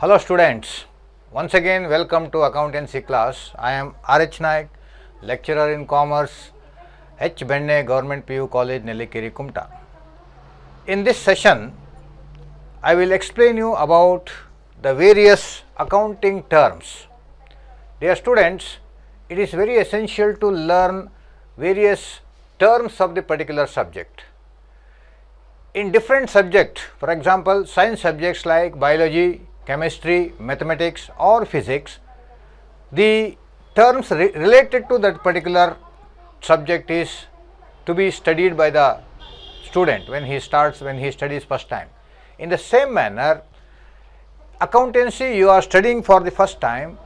Hello students, once again welcome to accountancy class. I am R.H. Naik, lecturer in commerce, H. Benne Government PU College, Nellikeri, Kumta. In this session, I will explain you about the various accounting terms. Dear students, it is very essential to learn various terms of the particular subject. In different subjects, for example, science subjects like biology, chemistry, mathematics or physics, the terms related to that particular subject is to be studied by the student when he studies first time. In the same manner, accountancy you are studying for the first time,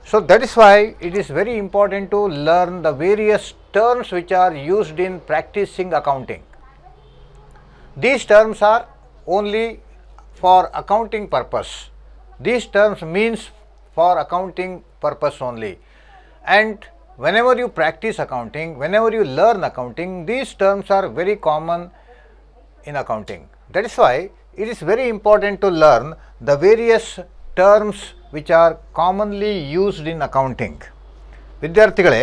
so that is why it is very important to learn the various terms which are used in practicing accounting. These terms are only for accounting purpose. These terms means for accounting purpose only, and whenever you practice accounting, whenever you learn accounting, these terms are very common in accounting. That is why it is very important to learn the various terms which are commonly used in accounting. ವಿದ್ಯಾರ್ಥಿಗಳೇ,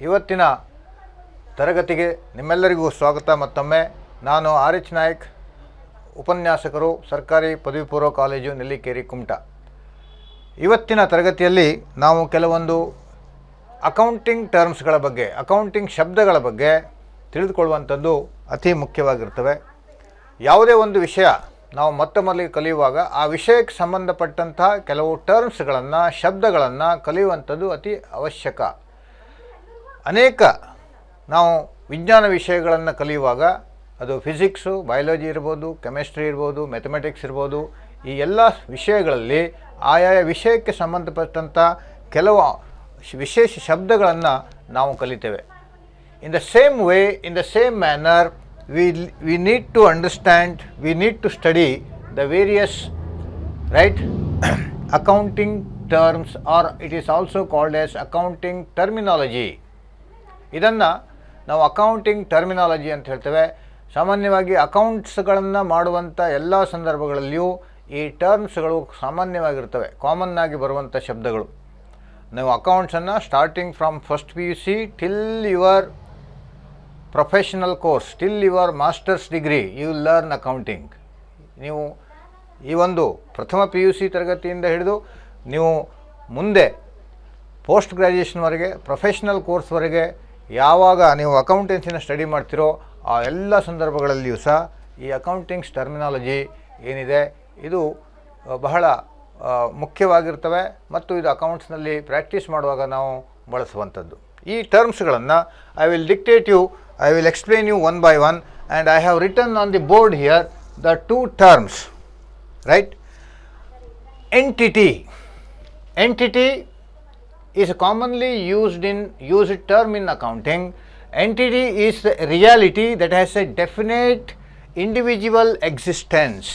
ಇವತ್ತಿನ ತರಗತಿಗೆ ನಿಮ್ಮೆಲ್ಲರಿಗೂ ಸ್ವಾಗತ. ಮತ್ತೊಮ್ಮೆ ನಾನು R.H. Nayak, ಉಪನ್ಯಾಸಕರು, ಸರ್ಕಾರಿ ಪದವಿ ಪೂರ್ವ ಕಾಲೇಜು, ನೆಲ್ಲಿಕೇರಿ, ಕುಮಟಾ. ಇವತ್ತಿನ ತರಗತಿಯಲ್ಲಿ ನಾವು ಕೆಲವೊಂದು ಅಕೌಂಟಿಂಗ್ ಟರ್ಮ್ಸ್ಗಳ ಬಗ್ಗೆ, ಅಕೌಂಟಿಂಗ್ ಶಬ್ದಗಳ ಬಗ್ಗೆ ತಿಳಿದುಕೊಳ್ಳುವಂಥದ್ದು ಅತಿ ಮುಖ್ಯವಾಗಿರ್ತವೆ. ಯಾವುದೇ ಒಂದು ವಿಷಯ ನಾವು ಮೊದಲಿಗೆ ಕಲಿಯುವಾಗ ಆ ವಿಷಯಕ್ಕೆ ಸಂಬಂಧಪಟ್ಟಂಥ ಕೆಲವು ಟರ್ಮ್ಸ್ಗಳನ್ನು, ಶಬ್ದಗಳನ್ನು ಕಲಿಯುವಂಥದ್ದು ಅತಿ ಅವಶ್ಯಕ. ಅನೇಕ ನಾವು ವಿಜ್ಞಾನ ವಿಷಯಗಳನ್ನು ಕಲಿಯುವಾಗ ಅದು ಫಿಸಿಕ್ಸು, ಬಯಾಲಜಿ ಇರ್ಬೋದು, ಕೆಮಿಸ್ಟ್ರಿ ಇರ್ಬೋದು, ಮ್ಯಾಥಮೆಟಿಕ್ಸ್ ಇರ್ಬೋದು, ಈ ಎಲ್ಲ ವಿಷಯಗಳಲ್ಲಿ ಆಯಾಯ ವಿಷಯಕ್ಕೆ ಸಂಬಂಧಪಟ್ಟಂಥ ಕೆಲವು ವಿಶೇಷ ಶಬ್ದಗಳನ್ನು ನಾವು ಕಲಿತೇವೆ. In the same way, in the same manner, we need to understand, we need to study the various accounting terms, or it is also called as accounting terminology. ಇದನ್ನು ನಾವು ಅಕೌಂಟಿಂಗ್ ಟರ್ಮಿನಾಲಜಿ ಅಂತ ಹೇಳ್ತೇವೆ. ಸಾಮಾನ್ಯವಾಗಿ ಅಕೌಂಟ್ಸ್ಗಳನ್ನು ಮಾಡುವಂಥ ಎಲ್ಲ ಸಂದರ್ಭಗಳಲ್ಲಿಯೂ ಈ ಟರ್ಮ್ಸ್ಗಳು ಸಾಮಾನ್ಯವಾಗಿರ್ತವೆ, ಕಾಮನ್ ಆಗಿ ಬರುವಂಥ ಶಬ್ದಗಳು. ನಾವು ಅಕೌಂಟ್ಸನ್ನು starting from first PUC till your professional course, till your masters degree, you learn accounting. ನೀವು ಈ ಒಂದು ಪ್ರಥಮ PUC ತರಗತಿಯಿಂದ ಹಿಡಿದು ನೀವು ಮುಂದೆ ಪೋಸ್ಟ್ ಗ್ರ್ಯಾಜುಯೇಷನ್ವರೆಗೆ, ಪ್ರೊಫೆಷ್ನಲ್ ಕೋರ್ಸ್ವರೆಗೆ ಯಾವಾಗ ನೀವು ಅಕೌಂಟೆನ್ಸಿನ ಸ್ಟಡಿ ಮಾಡ್ತಿರೋ ಆ ಎಲ್ಲ ಸಂದರ್ಭಗಳಲ್ಲಿಯೂ ಸಹ ಈ ಅಕೌಂಟಿಂಗ್ಸ್ ಟರ್ಮಿನಾಲಜಿ ಏನಿದೆ ಇದು ಬಹಳ ಮುಖ್ಯವಾಗಿರ್ತವೆ ಮತ್ತು ಇದು ಅಕೌಂಟ್ಸ್ನಲ್ಲಿ ಪ್ರಾಕ್ಟೀಸ್ ಮಾಡುವಾಗ ನಾವು ಬಳಸುವಂಥದ್ದು. ಈ ಟರ್ಮ್ಸ್ಗಳನ್ನು I will dictate you, I will explain you one by one, and I have written on the board here the two terms, right? Entity. Entity is a commonly used term in accounting. Entity is the reality that has a definite individual existence.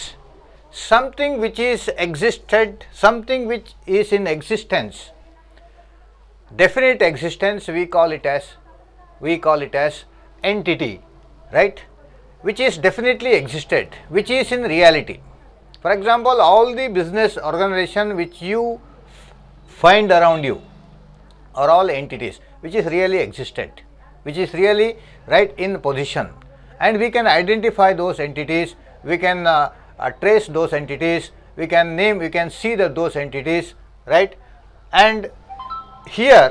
Something which is existed, something which is in existence. Definite existence, we call it as entity, right? Which is definitely existed, which is in reality. For example, all the business organization which you find around you are all entities which is really existed, which is really right in position, and we can identify those entities, we can trace those entities, we can see those entities, right? And here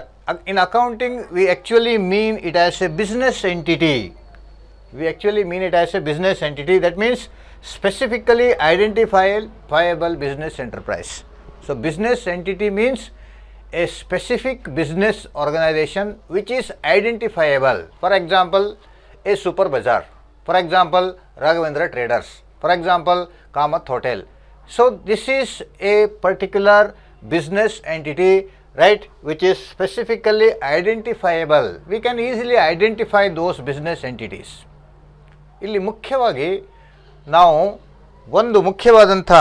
in accounting we actually mean it as a business entity. That means specifically identifiable business enterprise. So business entity means a specific business organization which is identifiable. For example, a super bazaar, for example Raghavendra Traders, for example Kamath Hotel. So this is a particular business entity, right, which is specifically identifiable. We can easily identify those business entities. ಇಲ್ಲಿ ಮುಖ್ಯವಾಗಿ ನಾವು ಒಂದು ಮುಖ್ಯವಾದಂಥ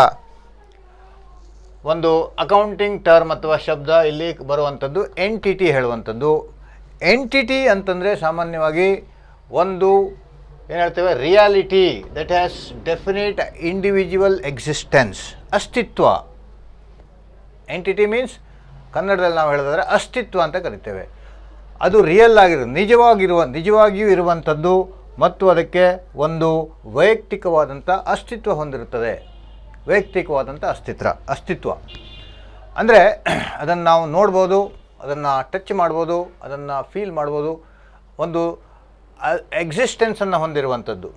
ಒಂದು accounting term ಅಥವಾ ಶಬ್ದ ಇಲ್ಲಿ ಬರುವಂಥದ್ದು ಎಂಟಿಟಿ ಹೇಳುವಂಥದ್ದು. ಎಂಟಿಟಿ ಅಂತಂದರೆ ಸಾಮಾನ್ಯವಾಗಿ ಒಂದು ಏನು ಹೇಳ್ತೇವೆ, reality that has definite individual existence, ಅಸ್ತಿತ್ವ. ಎಂಟಿಟಿ ಮೀನ್ಸ್ ಕನ್ನಡದಲ್ಲಿ ನಾವು ಹೇಳೋದಾದರೆ ಅಸ್ತಿತ್ವ ಅಂತ ಕರಿತೇವೆ. ಅದು ರಿಯಲ್ ನಿಜವಾಗಿಯೂ ಇರುವಂಥದ್ದು ಮತ್ತು ಅದಕ್ಕೆ ಒಂದು ವೈಯಕ್ತಿಕವಾದಂಥ ಅಸ್ತಿತ್ವ ಹೊಂದಿರುತ್ತದೆ. ವೈಯಕ್ತಿಕವಾದಂಥ ಅಸ್ತಿತ್ವ ಅಂದರೆ ಅದನ್ನು ನಾವು ನೋಡ್ಬೋದು, ಅದನ್ನು ಟಚ್ ಮಾಡ್ಬೋದು, ಅದನ್ನು ಫೀಲ್ ಮಾಡ್ಬೋದು. ಒಂದು ಎಕ್ಸಿಸ್ಟೆನ್ಸನ್ನು ಹೊಂದಿರುವಂಥದ್ದು,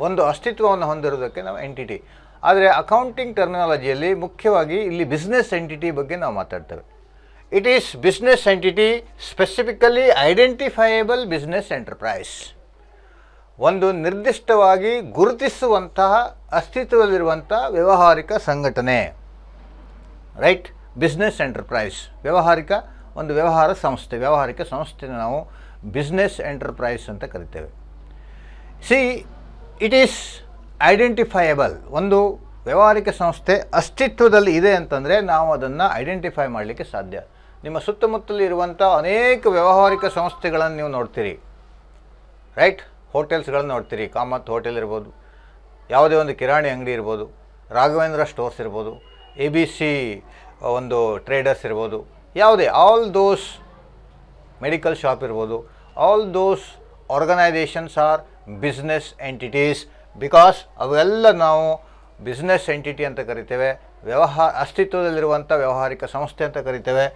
ಒಂದು ಅಸ್ತಿತ್ವವನ್ನು ಹೊಂದಿರೋದಕ್ಕೆ ನಾವು ಎಂಟಿಟಿ. ಆದರೆ ಅಕೌಂಟಿಂಗ್ ಟರ್ಮಿನಾಲಜಿಯಲ್ಲಿ ಮುಖ್ಯವಾಗಿ ಇಲ್ಲಿ ಬಿಸ್ನೆಸ್ ಎಂಟಿಟಿ ಬಗ್ಗೆ ನಾವು ಮಾತಾಡ್ತೇವೆ. It is business entity, specifically identifiable business enterprise. ಒಂದು ನಿರ್ದಿಷ್ಟವಾಗಿ ಗುರುತಿಸುವಂತಹ ಅಸ್ತಿತ್ವದಲ್ಲಿರುವಂಥ ವ್ಯಾವಹಾರಿಕ ಸಂಘಟನೆ, ರೈಟ್? ಬಿಸ್ನೆಸ್ ಎಂಟರ್ಪ್ರೈಸ್, ವ್ಯವಹಾರ ಸಂಸ್ಥೆ, ವ್ಯಾವಹಾರಿಕ ಸಂಸ್ಥೆನ ನಾವು ಬಿಸ್ನೆಸ್ ಎಂಟರ್ಪ್ರೈಸ್ ಅಂತ ಕರಿತೇವೆ. It is identifiable. ಒಂದು ವ್ಯಾವಹಾರಿಕ ಸಂಸ್ಥೆ ಅಸ್ತಿತ್ವದಲ್ಲಿ ಇದೆ ಅಂತಂದರೆ ನಾವು ಅದನ್ನು ಐಡೆಂಟಿಫೈ ಮಾಡಲಿಕ್ಕೆ ಸಾಧ್ಯ. ನಿಮ್ಮ ಸುತ್ತಮುತ್ತಲು ಇರುವಂಥ ಅನೇಕ ವ್ಯಾವಹಾರಿಕ ಸಂಸ್ಥೆಗಳನ್ನು ನೀವು ನೋಡ್ತೀರಿ, ರೈಟ್? ಹೋಟೆಲ್ಸ್ಗಳನ್ನು ನೋಡ್ತೀರಿ. ಕಾಮತ್ ಹೋಟೆಲ್ ಇರ್ಬೋದು, ಯಾವುದೇ ಒಂದು ಕಿರಾಣಿ ಅಂಗಡಿ ಇರ್ಬೋದು, ರಾಘವೇಂದ್ರ ಸ್ಟೋರ್ಸ್ ಇರ್ಬೋದು, ABC ಒಂದು ಟ್ರೇಡರ್ಸ್ ಇರ್ಬೋದು, ಯಾವುದೇ ಆಲ್ ದೋಸ್ ಮೆಡಿಕಲ್ ಶಾಪ್ ಇರ್ಬೋದು, all those organisations or business entities. Because ಅವೆಲ್ಲ ನಾವು ಬಿಸ್ನೆಸ್ ಎಂಟಿಟಿ ಅಂತ ಕರಿತೇವೆ, ಅಸ್ತಿತ್ವದಲ್ಲಿರುವಂಥ ವ್ಯಾವಹಾರಿಕ ಸಂಸ್ಥೆ ಅಂತ ಕರಿತೇವೆ.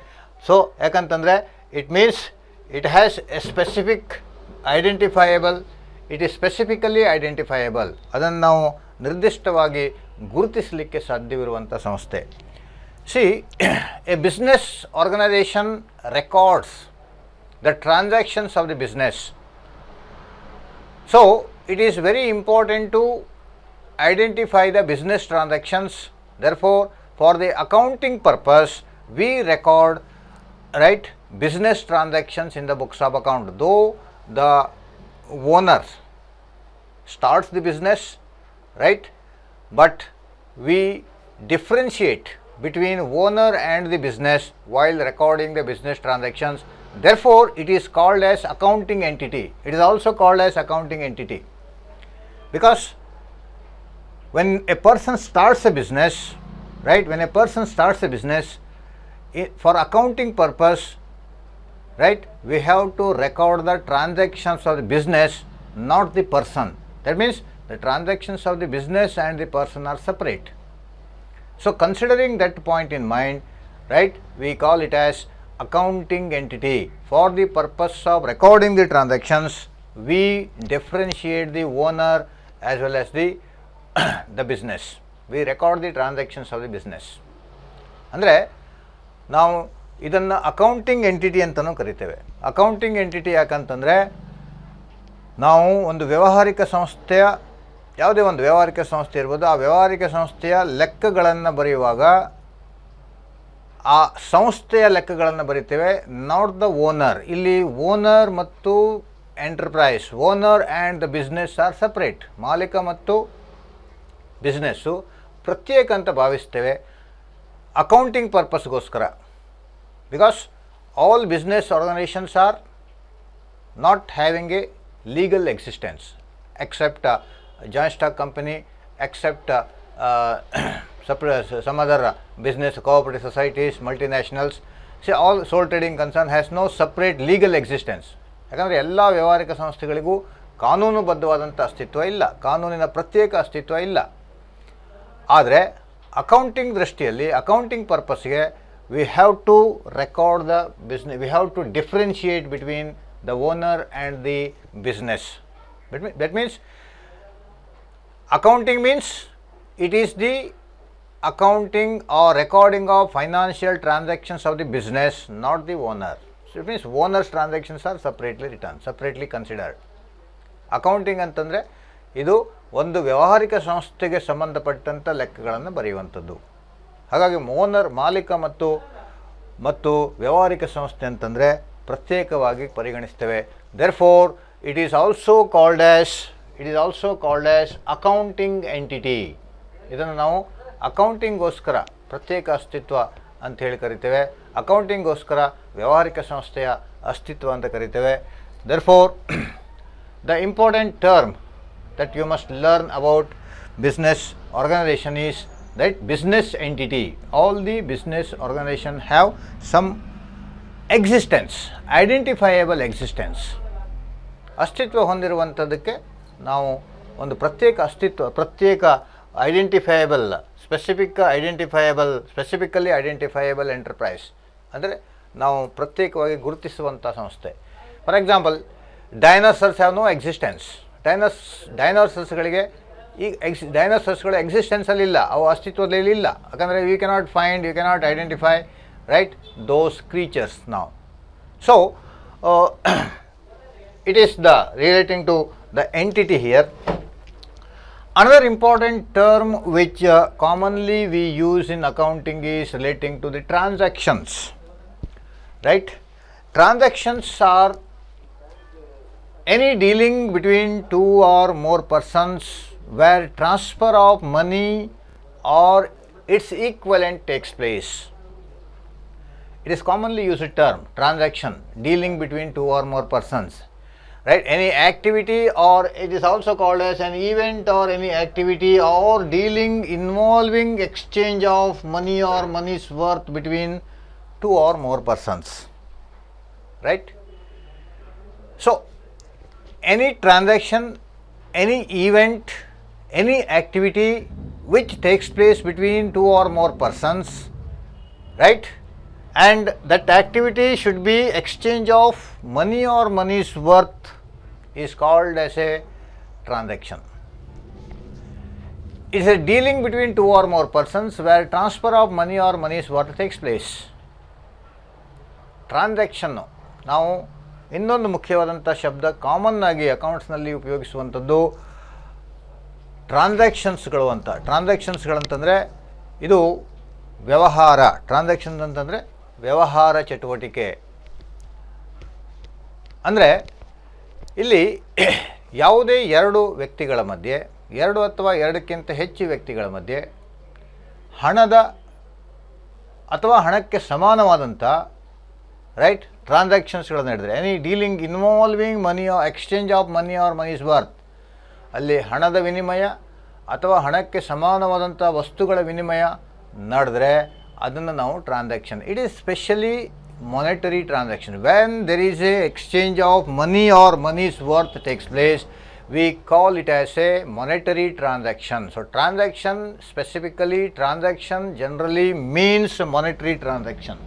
ಸೊ ಯಾಕಂತಂದರೆ it means it has a specific identifiable, it is specifically identifiable. ಅದನ್ನು ನಾವು ನಿರ್ದಿಷ್ಟವಾಗಿ ಗುರುತಿಸಲಿಕ್ಕೆ ಸಾಧ್ಯವಿರುವಂಥ ಸಂಸ್ಥೆ. A business organisation records the transactions of the business. So it is very important to identify the business transactions. Therefore, for the accounting purpose, we record, right, business transactions in the books of account. Though the owner starts the business, right, but we differentiate between owner and the business while recording the business transactions. Therefore, it is called as accounting entity. It is also called as accounting entity because when a person starts a business, right, for accounting purpose, right, we have to record the transactions of the business, not the person. That means the transactions of the business and the person are separate. So considering that point in mind, right, we call it as accounting entity. For the purpose of recording the transactions, we differentiate the owner as well as the business. We record the transactions of the business. ಅಂದರೆ ನಾವು ಇದನ್ನು accounting entity ಅಂತಲೂ ಕರಿತೇವೆ. Accounting entity ಯಾಕಂತಂದರೆ ನಾವು ಒಂದು ವ್ಯಾವಹಾರಿಕ ಸಂಸ್ಥೆಯ, ಯಾವುದೇ ಒಂದು ವ್ಯಾವಹಾರಿಕ ಸಂಸ್ಥೆ ಇರ್ಬೋದು, ಆ ವ್ಯಾವಹಾರಿಕ ಸಂಸ್ಥೆಯ ಲೆಕ್ಕಗಳನ್ನು ಬರೆಯುವಾಗ ಆ ಸಂಸ್ಥೆಯ ಲೆಕ್ಕಗಳನ್ನು ಬರಿತೇವೆ, ನಾಟ್ ದ ಓನರ್. ಇಲ್ಲಿ ಓನರ್ ಮತ್ತು enterprise, owner and the business are separate. ಮಾಲೀಕ ಮತ್ತು ಬಿಸ್ನೆಸ್ಸು ಪ್ರತ್ಯೇಕ ಅಂತ ಭಾವಿಸ್ತೇವೆ ಅಕೌಂಟಿಂಗ್ ಪರ್ಪಸ್ಗೋಸ್ಕರ. Because all business organisations are not having a legal existence except joint stock company, except some other business cooperative societies, multinationals. See, all sole trading concern has no separate legal existence. ಯಾಕಂದರೆ ಎಲ್ಲ ವ್ಯಾವಹಾರಿಕ ಸಂಸ್ಥೆಗಳಿಗೂ ಕಾನೂನುಬದ್ಧವಾದಂಥ ಅಸ್ತಿತ್ವ ಇಲ್ಲ, ಕಾನೂನಿನ ಪ್ರತ್ಯೇಕ ಅಸ್ತಿತ್ವ ಇಲ್ಲ. ಆದರೆ ಅಕೌಂಟಿಂಗ್ ದೃಷ್ಟಿಯಲ್ಲಿ, ಅಕೌಂಟಿಂಗ್ ಪರ್ಪಸ್ಗೆ we have to record the business, we have to differentiate between the owner and the business. That means accounting means it is the accounting or recording of financial transactions of the business, not the owner. So it means owner's transactions are separately written, separately considered. Accounting ಅಂತಂದರೆ ಇದು ಒಂದು ವ್ಯಾವಹಾರಿಕ ಸಂಸ್ಥೆಗೆ ಸಂಬಂಧಪಟ್ಟಂಥ ಲೆಕ್ಕಗಳನ್ನು ಬರೆಯುವಂಥದ್ದು. ಹಾಗಾಗಿ owner, ಮಾಲೀಕ ಮತ್ತು ವ್ಯಾವಹಾರಿಕ ಸಂಸ್ಥೆ ಅಂತಂದರೆ ಪ್ರತ್ಯೇಕವಾಗಿ ಪರಿಗಣಿಸ್ತೇವೆ. Therefore it is also called as accounting entity. ಇದನ್ನು ನಾವು ಅಕೌಂಟಿಂಗ್ಗೋಸ್ಕರ ಪ್ರತ್ಯೇಕ ಅಸ್ತಿತ್ವ ಅಂತ ಹೇಳಿ ಕರಿತೇವೆ, ಅಕೌಂಟಿಂಗ್ಗೋಸ್ಕರ ವ್ಯಾವಹಾರಿಕ ಸಂಸ್ಥೆಯ ಅಸ್ತಿತ್ವ ಅಂತ ಕರಿತೇವೆ. Therefore the important term that you must learn about business organization is that business entity, all the business organization have some existence, identifiable existence. ಅಸ್ತಿತ್ವ ಹೊಂದಿರುವಂಥದ್ದಕ್ಕೆ ನಾವು ಒಂದು ಪ್ರತ್ಯೇಕ ಐಡೆಂಟಿಫೈಯಬಲ್ ಸ್ಪೆಸಿಫಿಕಲಿ ಐಡೆಂಟಿಫೈಯಬಲ್ ಎಂಟರ್ಪ್ರೈಸ್ ಅಂದರೆ ನಾವು ಪ್ರತ್ಯೇಕವಾಗಿ ಗುರುತಿಸುವಂಥ ಸಂಸ್ಥೆ. For example, dinosaurs have no existence. ಡೈನೋಸರ್ಸ್ಗಳಿಗೆ ಈ ಡೈನೋಸರ್ಸ್ಗಳು ಎಕ್ಸಿಸ್ಟೆನ್ಸಲ್ಲಿ ಇಲ್ಲ, ಅವು ಅಸ್ತಿತ್ವದಲ್ಲಿ ಇಲ್ಲ. ಯಾಕಂದರೆ you cannot identify right those creatures ನಾವು. So it is the relating to the entity here. Another important term which commonly we use in accounting is relating to the transactions, right? Transactions are any dealing between two or more persons where transfer of money or its equivalent takes place. It is commonly used term, transaction, dealing between two or more persons. Right, any activity, or it is also called as an event or any activity or dealing involving exchange of money or money's worth between two or more persons. Right. So any transaction, any event, any activity which takes place between two or more persons, right, and that activity should be exchange of money or money's worth is called as a transaction. It is a dealing between two or more persons where transfer of money or money's worth takes place. Transaction ನಾವು ಇನ್ನೊಂದು ಮುಖ್ಯವಾದಂಥ ಶಬ್ದ common ಆಗಿ ಅಕೌಂಟ್ಸ್ನಲ್ಲಿ ಉಪಯೋಗಿಸುವಂಥದ್ದು ಟ್ರಾನ್ಸಾಕ್ಷನ್ಸ್ಗಳು ಅಂತ. ಟ್ರಾನ್ಸಾಕ್ಷನ್ಸ್ಗಳಂತಂದರೆ ಇದು ವ್ಯವಹಾರ. Transactions ಅಂತಂದರೆ ವ್ಯವಹಾರ ಚಟುವಟಿಕೆ. ಅಂದರೆ ಇಲ್ಲಿ ಯಾವುದೇ ಎರಡು ವ್ಯಕ್ತಿಗಳ ಮಧ್ಯೆ, ಎರಡು ಅಥವಾ ಎರಡಕ್ಕಿಂತ ಹೆಚ್ಚು ವ್ಯಕ್ತಿಗಳ ಮಧ್ಯೆ ಹಣದ ಅಥವಾ ಹಣಕ್ಕೆ ಸಮಾನವಾದಂಥ ರೈಟ್ ಟ್ರಾನ್ಸಾಕ್ಷನ್ಸ್ಗಳು ನಡೆದರೆ, any dealing involving money or exchange of money or money's worth, ಅಲ್ಲಿ ಹಣದ ವಿನಿಮಯ ಅಥವಾ ಹಣಕ್ಕೆ ಸಮಾನವಾದಂಥ ವಸ್ತುಗಳ ವಿನಿಮಯ ನಡೆದರೆ ಅದನ್ನು ನಾವು transaction. It is specially monetary transaction. When there is a exchange of money or money's worth takes place, we call it as a monetary transaction. So transaction, specifically transaction generally means monetary transaction,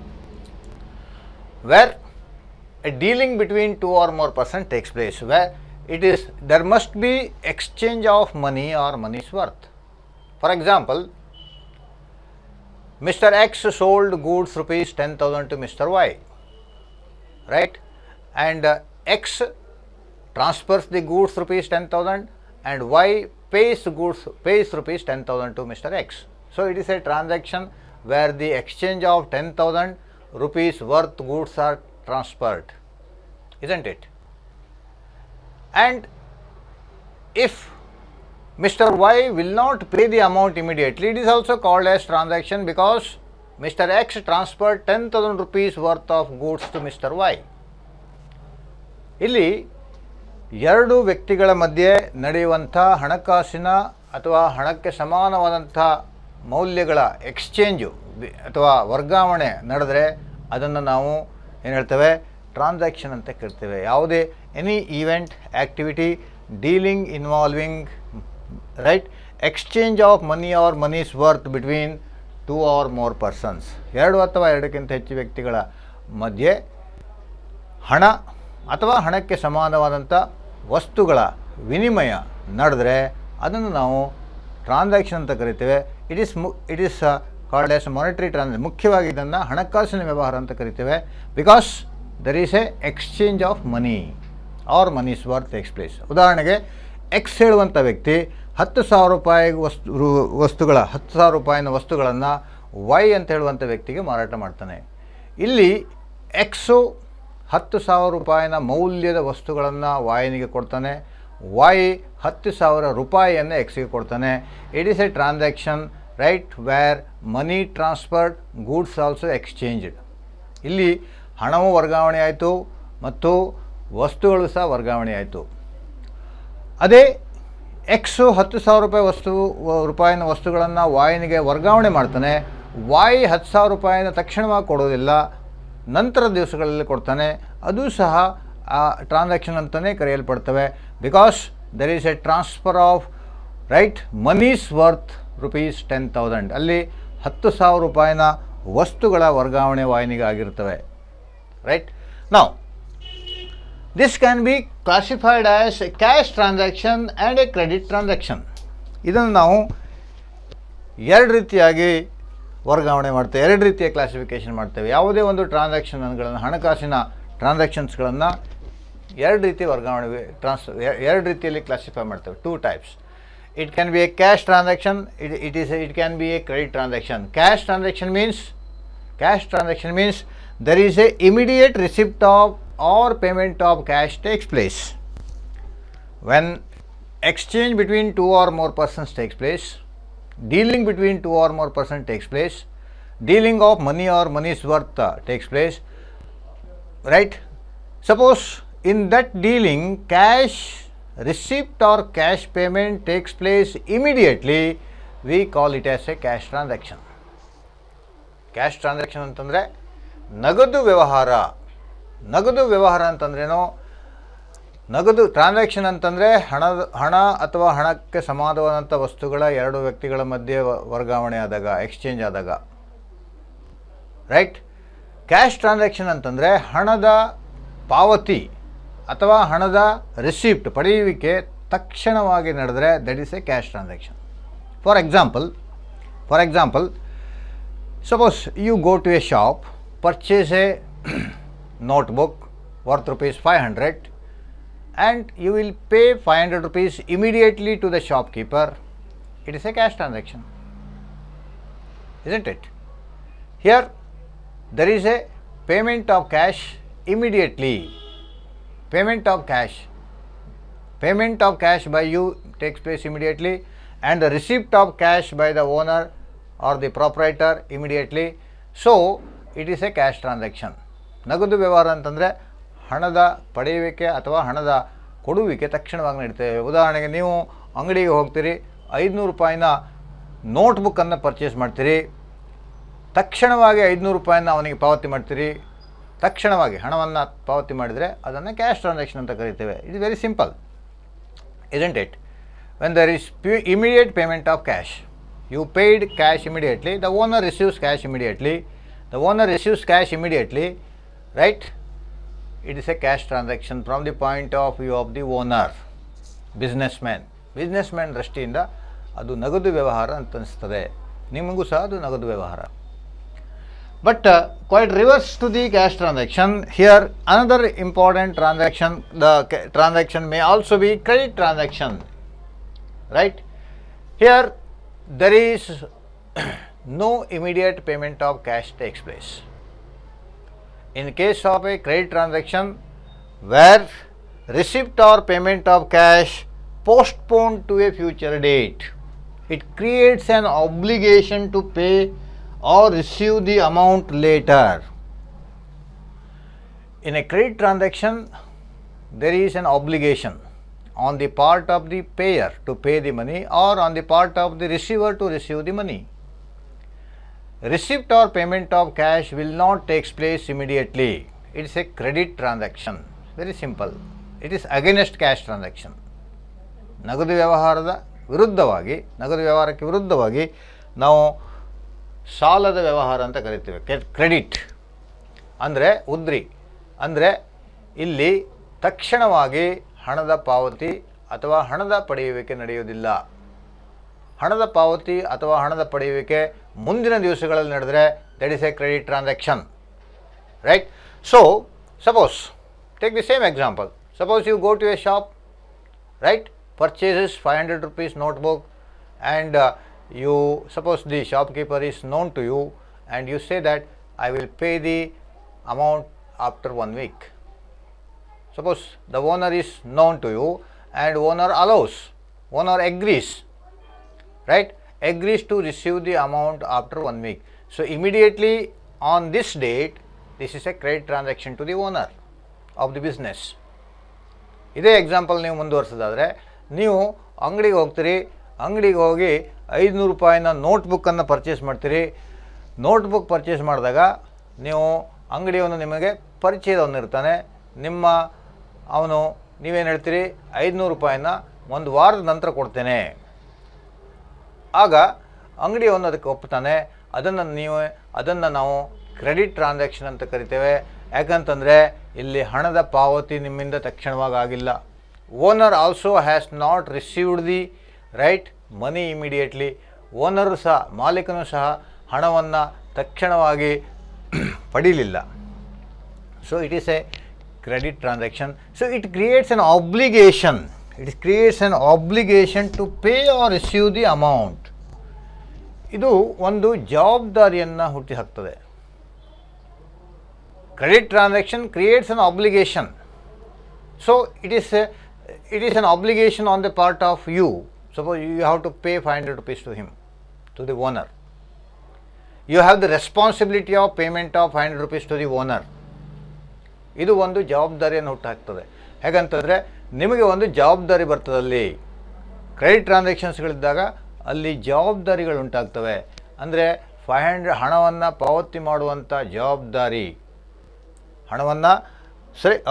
where a dealing between two or more persons takes place, where there must be exchange of money or money's worth. For example, Mr. X sold goods rupees 10,000 to Mr. Y, right? And X transfers the goods rupees 10,000 and Y pays rupees 10,000 to Mr. X. So it is a transaction where the exchange of 10,000 rupees worth goods are transferred, isn't it? And if Mr. Y will not pay the amount immediately, it is also called as transaction because Mr. X transferred 10,000 rupees worth of goods to Mr. Y. ಇಲ್ಲಿ ಎರಡು ವ್ಯಕ್ತಿಗಳ ಮಧ್ಯೆ ನಡೆಯುವಂಥ ಹಣಕಾಸಿನ ಅಥವಾ ಹಣಕ್ಕೆ ಸಮಾನವಾದಂಥ ಮೌಲ್ಯಗಳ exchange ಅಥವಾ ವರ್ಗಾವಣೆ ನಡೆದರೆ ಅದನ್ನು ನಾವು ಏನು ಹೇಳ್ತೇವೆ, ಟ್ರಾನ್ಸಾಕ್ಷನ್ ಅಂತ ಕರಿತೇವೆ. ಯಾವುದೇ any event, activity, dealing involving right exchange of money or money's worth between two or more persons, ಎರಡು ಅಥವಾ ಎರಡಕ್ಕಿಂತ ಹೆಚ್ಚು ವ್ಯಕ್ತಿಗಳ ಮಧ್ಯೆ ಹಣ ಅಥವಾ ಹಣಕ್ಕೆ ಸಮಾನವಾದಂಥ ವಸ್ತುಗಳ ವಿನಿಮಯ ನಡೆದರೆ ಅದನ್ನು ನಾವು ಟ್ರಾನ್ಸಾಕ್ಷನ್ ಅಂತ ಕರಿತೇವೆ. It is called as monetary transaction. ಮುಖ್ಯವಾಗಿ ಇದನ್ನು ಹಣಕಾಸಿನ ವ್ಯವಹಾರ ಅಂತ ಕರಿತೇವೆ. Because there is a exchange of money or money's worth takes place. ಉದಾಹರಣೆಗೆ ಎಕ್ಸ್ ಹೇಳುವಂಥ ವ್ಯಕ್ತಿ 10,000 ರೂಪಾಯಿ ವಸ್ತುಗಳ 10,000 ರೂಪಾಯಿನ ವಸ್ತುಗಳನ್ನು ವೈ ಅಂತ ಹೇಳುವಂಥ ವ್ಯಕ್ತಿಗೆ ಮಾರಾಟ ಮಾಡ್ತಾನೆ. ಇಲ್ಲಿ ಎಕ್ಸು 10,000 ರೂಪಾಯಿನ ಮೌಲ್ಯದ ವಸ್ತುಗಳನ್ನು ವಾಯನಿಗೆ ಕೊಡ್ತಾನೆ, ವೈ 10,000 ರೂಪಾಯಿಯನ್ನು ಎಕ್ಸ್ಗೆ ಕೊಡ್ತಾನೆ. It is a transaction right where money transferred, goods also exchanged. ಇಲ್ಲಿ ಹಣವೂ ವರ್ಗಾವಣೆ ಆಯಿತು ಮತ್ತು ವಸ್ತುಗಳು ಸಹ ವರ್ಗಾವಣೆ ಆಯಿತು. ಅದೇ ಎಕ್ಸು 10,000 ರೂಪಾಯಿನ ವಸ್ತುಗಳನ್ನು ವಾಯಿನಿಗೆ ವರ್ಗಾವಣೆ ಮಾಡ್ತಾನೆ. ವಾಯಿ 10,000 ರೂಪಾಯಿನ ತಕ್ಷಣವಾಗಿ ಕೊಡೋದಿಲ್ಲ, ನಂತರದ ದಿವಸಗಳಲ್ಲಿ ಕೊಡ್ತಾನೆ. ಅದು ಸಹ ಆ ಟ್ರಾನ್ಸಾಕ್ಷನ್ ಅಂತಲೇ ಕರೆಯಲ್ಪಡ್ತವೆ. Because there is a transfer of right moneys worth ₹10,000. ಅಲ್ಲಿ 10,000 ರೂಪಾಯಿನ ವಸ್ತುಗಳ ವರ್ಗಾವಣೆ ವಾಯಿನಿಗೆ ಆಗಿರ್ತವೆ. Right. Now this can be classified as a cash transaction and a credit transaction. ಇದನ್ನು ನಾವು ಎರಡು ರೀತಿಯಾಗಿ ವರ್ಗಾವಣೆ ಮಾಡ್ತೇವೆ, ಎರಡು ರೀತಿಯ ಕ್ಲಾಸಿಫಿಕೇಷನ್ ಮಾಡ್ತೇವೆ. ಯಾವುದೇ ಒಂದು ಟ್ರಾನ್ಸಾಕ್ಷನ್ಗಳನ್ನು, ಹಣಕಾಸಿನ ಟ್ರಾನ್ಸಾಕ್ಷನ್ಸ್ಗಳನ್ನು ಎರಡು ರೀತಿ ವರ್ಗಾವಣೆ ಎರಡು ರೀತಿಯಲ್ಲಿ ಕ್ಲಾಸಿಫೈ ಮಾಡ್ತೇವೆ. 2 types. It can be a cash transaction, it can be a credit transaction. Cash transaction means there is a immediate receipt of or payment of cash takes place. When exchange between two or more persons takes place, dealing between two or more persons takes place, dealing of money or money's worth takes place, right? Suppose in that dealing cash receipt or cash payment takes place immediately, we call it as a cash transaction. Cash transaction ಅಂತಂದರೆ ನಗದು ವ್ಯವಹಾರ. ನಗದು ವ್ಯವಹಾರ ಅಂತಂದ್ರೇನು? ನಗದು transaction ಅಂತಂದರೆ ಹಣ ಅಥವಾ ಹಣಕ್ಕೆ ಸಮಾನವಾದಂಥ ವಸ್ತುಗಳ ಎರಡು ವ್ಯಕ್ತಿಗಳ ಮಧ್ಯೆ ವರ್ಗಾವಣೆ ಆದಾಗ, ಎಕ್ಸ್ಚೇಂಜ್ ಆದಾಗ. ರೈಟ್. ಕ್ಯಾಶ್ ಟ್ರಾನ್ಸಾಕ್ಷನ್ ಅಂತಂದರೆ ಹಣದ ಪಾವತಿ ಅಥವಾ ಹಣದ ರಿಸಿಪ್ಟ್ ಪಡೆಯುವಿಕೆ ತಕ್ಷಣವಾಗಿ ನಡೆದರೆ that is a cash transaction. For example, suppose you go to a shop, purchase a notebook worth ₹500 and you will pay ₹500 immediately to the shopkeeper. It is a cash transaction, isn't it? Here there is a payment of cash immediately. Payment of cash by you takes place immediately, and the receipt of cash by the owner or the proprietor immediately. So it is a cash transaction. ನಗದು ವ್ಯವಹಾರ ಅಂತಂದರೆ ಹಣದ ಪಡೆಯುವಿಕೆ ಅಥವಾ ಹಣದ ಕೊಡುವಿಕೆ ತಕ್ಷಣವಾಗಿ ನಡೀತೇವೆ. ಉದಾಹರಣೆಗೆ ನೀವು ಅಂಗಡಿಗೆ ಹೋಗ್ತೀರಿ, 500 ರೂಪಾಯಿನ ನೋಟ್ಬುಕ್ಕನ್ನು ಪರ್ಚೇಸ್ ಮಾಡ್ತೀರಿ, ತಕ್ಷಣವಾಗಿ 500 ರೂಪಾಯಿನ ಅವನಿಗೆ ಪಾವತಿ ಮಾಡ್ತೀರಿ. ತಕ್ಷಣವಾಗಿ ಹಣವನ್ನು ಪಾವತಿ ಮಾಡಿದರೆ ಅದನ್ನು ಕ್ಯಾಶ್ ಟ್ರಾನ್ಸಾಕ್ಷನ್ ಅಂತ ಕರಿತೇವೆ. It very simple, isn't it? When there is immediate payment of cash, you paid cash immediately, the owner receives cash immediately. Right? It is a cash transaction from the point of view of the owner, businessman ದೃಷ್ಟಿಯಿಂದ ಅದು ನಗದು ವ್ಯವಹಾರ ಅಂತ ಅನಿಸ್ತದೆ. ನಿಮಗೂ ಸಹ ಅದು ನಗದು ವ್ಯವಹಾರ. But quite reverse to the cash transaction. Here another important transaction, the transaction may also be credit transaction. Right? Here there is no immediate payment of cash takes place. In case of a credit transaction where receipt or payment of cash postponed to a future date, it creates an obligation to pay or receive the amount later. In a credit transaction there is an obligation on the part of the payer to pay the money or on the part of the receiver to receive the money. Receipt or payment of cash will not take place immediately. It is a credit transaction. Very simple. It is against cash transaction. ನಗದು ವ್ಯವಹಾರಕ್ಕೆ ವಿರುದ್ಧವಾಗಿ ನಾವು ಸಾಲದ ವ್ಯವಹಾರ ಅಂತ ಕರಿತೀವಿ. Credit ಅಂದರೆ ಉದ್ರಿ, ಅಂದರೆ ಇಲ್ಲಿ ತಕ್ಷಣವಾಗಿ ಹಣದ ಪಾವತಿ ಅಥವಾ ಹಣದ ಪಡೆಯುವಿಕೆ ನಡೆಯುವುದಿಲ್ಲ. ಹಣದ ಪಾವತಿ ಅಥವಾ ಹಣದ ಪಡೆಯುವಿಕೆ ಮುಂದಿನ ದಿವಸಗಳಲ್ಲಿ ನಡೆದರೆ that is a credit transaction. Right. So suppose take the same example. Suppose you go to a shop, right, purchases ₹500 notebook, and you suppose the shopkeeper is known to you and you say that I will pay the amount after 1 week. Suppose the owner is known to you and owner agrees, right, agrees to receive the amount after 1 week. So immediately on this date, this is a credit transaction to the owner of the business. ಇದೇ example ನೀವು ಮುಂದುವರಿಸೋದಾದರೆ, ನೀವು ಅಂಗಡಿಗೆ ಹೋಗ್ತೀರಿ, ಅಂಗಡಿಗೆ ಹೋಗಿ 500 ರೂಪಾಯಿನ ನೋಟ್ಬುಕ್ಕನ್ನು purchase ಮಾಡ್ತೀರಿ. Notebook purchase ಮಾಡಿದಾಗ ನೀವು ಅಂಗಡಿಯವನು ನಿಮಗೆ ಪರಿಚಯದವನಿರ್ತಾನೆ. ನೀವೇನು ಹೇಳ್ತೀರಿ, 500 ರೂಪಾಯಿನ 1 ವಾರದ ನಂತರ ಕೊಡ್ತೇನೆ. ಆಗ ಅಂಗಡಿಯವನು ಅದಕ್ಕೆ ಒಪ್ತಾನೆ. ಅದನ್ನು ನಾವು ಕ್ರೆಡಿಟ್ ಟ್ರಾನ್ಸಾಕ್ಷನ್ ಅಂತ ಕರಿತೇವೆ. ಯಾಕಂತಂದರೆ ಇಲ್ಲಿ ಹಣದ ಪಾವತಿ ನಿಮ್ಮಿಂದ ತಕ್ಷಣವಾಗಿ ಆಗಿಲ್ಲ. Owner also has not received the money immediately. Owner ಸಹ, ಮಾಲೀಕನು ಸಹ ಹಣವನ್ನು ತಕ್ಷಣವಾಗಿ ಪಡೀಲಿಲ್ಲ. So it is a credit transaction. So it creates an obligation to pay or receive the amount. ಇದು ಒಂದು ಜವಾಬ್ದಾರಿಯನ್ನು ಹುಟ್ಟಿಹಾಕ್ತದೆ. Credit transaction creates an obligation. So it is an obligation on the part of you. Suppose you have to pay 500 rupees to him, to the owner. You have the responsibility of payment of 500 rupees to the owner. ಇದು ಒಂದು ಜವಾಬ್ದಾರಿಯನ್ನು ಹುಟ್ಟಾಕ್ತದೆ. ಹೇಗಂತಂದರೆ ನಿಮಗೆ ಒಂದು ಜವಾಬ್ದಾರಿ ಬರ್ತದಲ್ಲಿ. Credit ಟ್ರಾನ್ಸಾಕ್ಷನ್ಸ್ಗಳಿದ್ದಾಗ ಅಲ್ಲಿ ಜವಾಬ್ದಾರಿಗಳು ಉಂಟಾಗ್ತವೆ. ಅಂದರೆ 500 ಹಣವನ್ನು ಪಾವತಿ ಮಾಡುವಂಥ ಜವಾಬ್ದಾರಿ,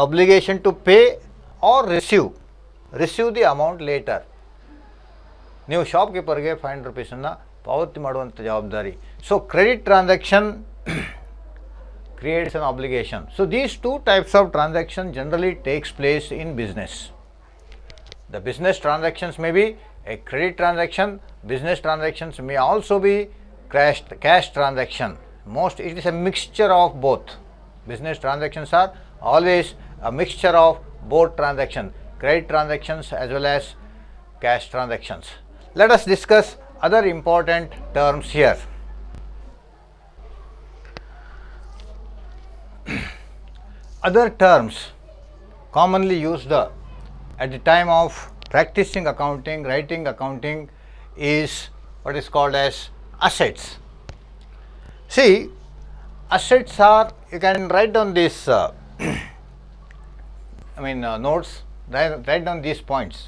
obligation to pay or receive the amount later. ನೀವು ಶಾಪ್ಕೀಪರ್ಗೆ 500 ರೂಪೀಸನ್ನು ಪಾವತಿ ಮಾಡುವಂಥ ಜವಾಬ್ದಾರಿ. So credit transaction creates an obligation. So these two types of transaction generally takes place in business. The business transactions may be a credit transaction. Business transactions may also be cash transaction. It is a mixture of both. Business transactions are always a mixture of both transactions, credit transactions as well as cash transactions. Let us discuss other important terms here. Other terms commonly used at the time of practicing accounting, writing accounting, is what is called as assets. See, assets are, you can write down these notes, write down these points.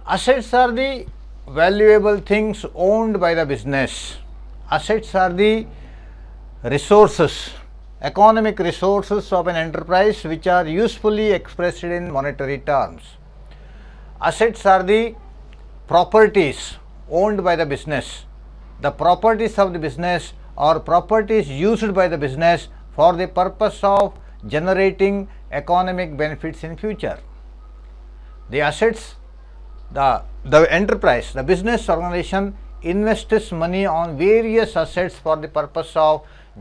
Assets are the valuable things owned by the business. Assets are the resources, economic resources of an enterprise which are usefully expressed in monetary terms. Assets are the properties owned by the business. The properties of the business are properties used by the business for the purpose of generating economic benefits in future. The assets, the enterprise, the business organization invests money on various assets for the purpose of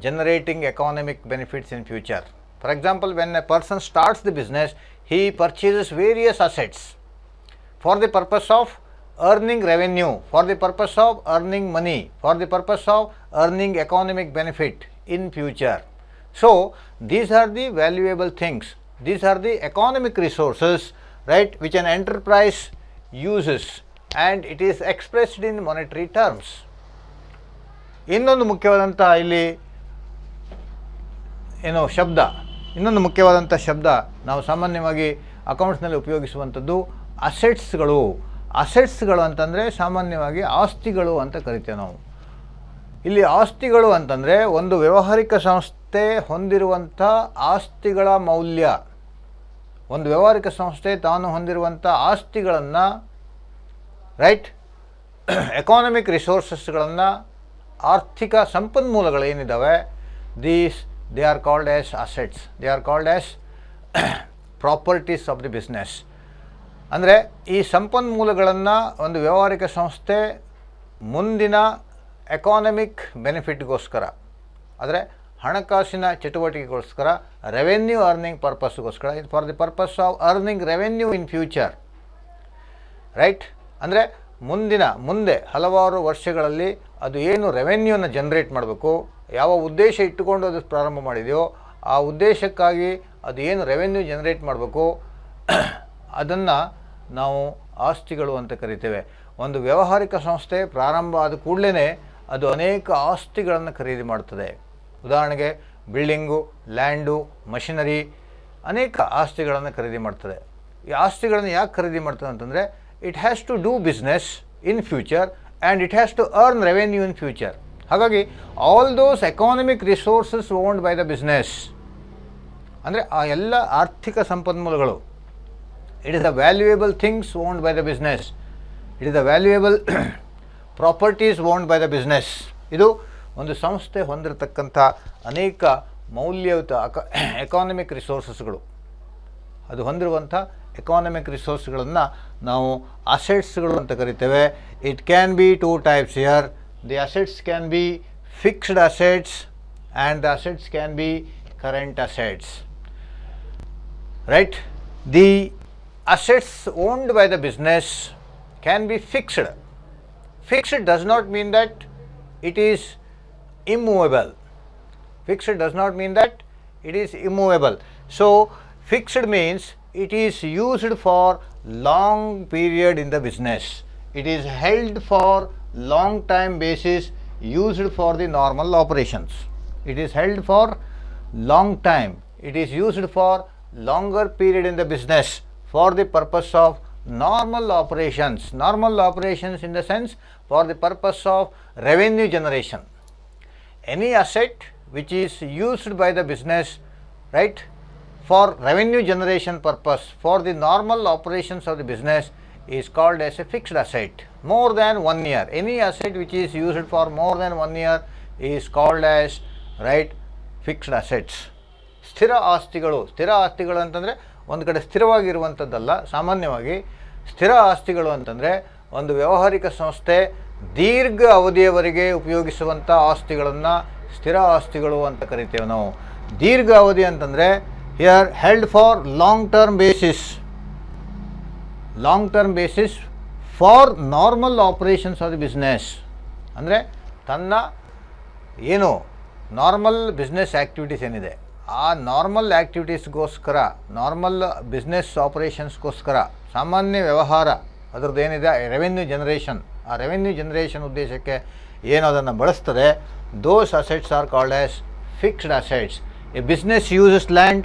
generating economic benefits in future. For example, when a person starts the business, he purchases various assets for the purpose of earning revenue, for the purpose of earning money, for the purpose of earning economic benefit in future. So these are the valuable things, these are the economic resources, which an enterprise uses, and it is expressed in monetary terms. ಇನ್ನೊಂದು ಮುಖ್ಯವಾದಂಥ ಶಬ್ದ ನಾವು ಸಾಮಾನ್ಯವಾಗಿ ಅಕೌಂಟ್ಸ್ನಲ್ಲಿ ಉಪಯೋಗಿಸುವಂಥದ್ದು ಅಸೆಟ್ಸ್ಗಳು. ಅಸೆಟ್ಸ್ಗಳು ಅಂತಂದರೆ ಸಾಮಾನ್ಯವಾಗಿ ಆಸ್ತಿಗಳು ಅಂತ ಕರಿತೇವೆ ನಾವು. ಇಲ್ಲಿ ಆಸ್ತಿಗಳು ಅಂತಂದರೆ ಒಂದು ವ್ಯಾವಹಾರಿಕ ಸಂಸ್ಥೆ ಹೊಂದಿರುವಂಥ ಆಸ್ತಿಗಳ ಮೌಲ್ಯ. ಒಂದು ವ್ಯಾವಹಾರಿಕ ಸಂಸ್ಥೆ ತಾನು ಹೊಂದಿರುವಂಥ ಆಸ್ತಿಗಳನ್ನು, ಎಕಾನಮಿಕ್ ರಿಸೋರ್ಸಸ್ಗಳನ್ನು, ಆರ್ಥಿಕ ಸಂಪನ್ಮೂಲಗಳೇನಿದ್ದಾವೆ, they are called as assets, they are called as properties of the business. ಅಂದರೆ ಈ ಸಂಪನ್ಮೂಲಗಳನ್ನು ಒಂದು ವ್ಯಾವಹಾರಿಕ ಸಂಸ್ಥೆ ಮುಂದಿನ ಎಕಾನಮಿಕ್ ಬೆನಿಫಿಟ್ಗೋಸ್ಕರ, ಅಂದರೆ ಹಣಕಾಸಿನ ಚಟುವಟಿಕೆಗೋಸ್ಕರ, ರೆವೆನ್ಯೂ ಅರ್ನಿಂಗ್ ಪರ್ಪಸ್ಗೋಸ್ಕರ, for the purpose of earning revenue in future. ಅಂದರೆ ಮುಂದೆ ಹಲವಾರು ವರ್ಷಗಳಲ್ಲಿ ಅದು ಏನು ರೆವೆನ್ಯೂನ ಜನ್ರೇಟ್ ಮಾಡಬೇಕು, ಯಾವ ಉದ್ದೇಶ ಇಟ್ಟುಕೊಂಡು ಅದು ಪ್ರಾರಂಭ ಮಾಡಿದೆಯೋ ಆ ಉದ್ದೇಶಕ್ಕಾಗಿ ಅದು ಏನು ರೆವೆನ್ಯೂ ಜನ್ರೇಟ್ ಮಾಡಬೇಕು ಅದನ್ನು ನಾವು ಆಸ್ತಿಗಳು ಅಂತ ಕರಿತೇವೆ. ಒಂದು ವ್ಯಾವಹಾರಿಕ ಸಂಸ್ಥೆ ಪ್ರಾರಂಭ ಆದ ಕೂಡಲೇ ಅದು ಅನೇಕ ಆಸ್ತಿಗಳನ್ನು ಖರೀದಿ ಮಾಡ್ತದೆ. ಉದಾಹರಣೆಗೆ ಬಿಲ್ಡಿಂಗು, ಲ್ಯಾಂಡು, ಮಷಿನರಿ, ಅನೇಕ ಆಸ್ತಿಗಳನ್ನು ಖರೀದಿ ಮಾಡ್ತದೆ. ಈ ಆಸ್ತಿಗಳನ್ನು ಯಾಕೆ ಖರೀದಿ ಮಾಡ್ತದೆ ಅಂತಂದರೆ it has to do business in future and it has to earn revenue in future. ಹಾಗಾಗಿ all those economic resources owned by the business, ಅಂದರೆ ಆ ಎಲ್ಲ ಆರ್ಥಿಕ ಸಂಪನ್ಮೂಲಗಳು, it is the valuable things owned by the business, it is the valuable properties owned by the business. ಇದು ಒಂದು ಸಂಸ್ಥೆ ಹೊಂದಿರತಕ್ಕಂಥ ಅನೇಕ ಮೌಲ್ಯಯುತ ಎಕಾನಮಿಕ್ ರಿಸೋರ್ಸಸ್ಗಳು, ಅದು ಹೊಂದಿರುವಂಥ ಎಕಾನಮಿಕ್ ರಿಸೋರ್ಸ್ಗಳನ್ನು ನಾವು ಅಸೆಟ್ಸ್ಗಳು ಅಂತ ಕರಿತೇವೆ. It can be two types here. The assets can be fixed assets and the assets can be current assets. Right? The assets owned by the business can be fixed. Fixed does not mean that it is immovable. Fixed does not mean that it is immovable. So, fixed means it is used for long period in the business. It is held for long time basis, used for the normal operations. It is held for long time. It is used for longer period in the business for the purpose of normal operations. Normal operations in the sense for the purpose of revenue generation. Any asset which is used by the business, right, for revenue generation purpose, for the normal operations of the business, is called as a fixed asset. More than 1 year, any asset which is used for more than 1 year is called as, right, fixed assets. ಸ್ಥಿರ ಆಸ್ತಿಗಳು, ಸ್ಥಿರ ಆಸ್ತಿಗಳು ಅಂತಂದರೆ ಒಂದು ಕಡೆ ಸ್ಥಿರವಾಗಿರುವಂಥದ್ದಲ್ಲ. ಸಾಮಾನ್ಯವಾಗಿ ಸ್ಥಿರ ಆಸ್ತಿಗಳು ಅಂತಂದರೆ ಒಂದು ವ್ಯಾವಹಾರಿಕ ಸಂಸ್ಥೆ ದೀರ್ಘ ಅವಧಿಯವರೆಗೆ ಉಪಯೋಗಿಸುವಂಥ ಆಸ್ತಿಗಳನ್ನು ಸ್ಥಿರ ಆಸ್ತಿಗಳು ಅಂತ ಕರಿತೇವೆ ನಾವು. ದೀರ್ಘ ಅವಧಿ ಅಂತಂದರೆ here held for long term basis, long term basis for normal operations of the business. ಅಂದರೆ ತನ್ನ ಏನು ನಾರ್ಮಲ್ ಬಿಸ್ನೆಸ್ ಆ್ಯಕ್ಟಿವಿಟೀಸ್ ಏನಿದೆ ಆ ನಾರ್ಮಲ್ ಆ್ಯಕ್ಟಿವಿಟೀಸ್ಗೋಸ್ಕರ, ನಾರ್ಮಲ್ ಬಿಸ್ನೆಸ್ ಆಪರೇಷನ್ಸ್ಗೋಸ್ಕರ, ಸಾಮಾನ್ಯ ವ್ಯವಹಾರ ಅದರದ್ದು ಏನಿದೆ ರೆವೆನ್ಯೂ ಜನರೇಷನ್, ಆ ರೆವೆನ್ಯೂ ಜನರೇಷನ್ ಉದ್ದೇಶಕ್ಕೆ ಏನು ಅದನ್ನು ಬಳಸ್ತದೆ, those assets are called as fixed assets. A business uses land,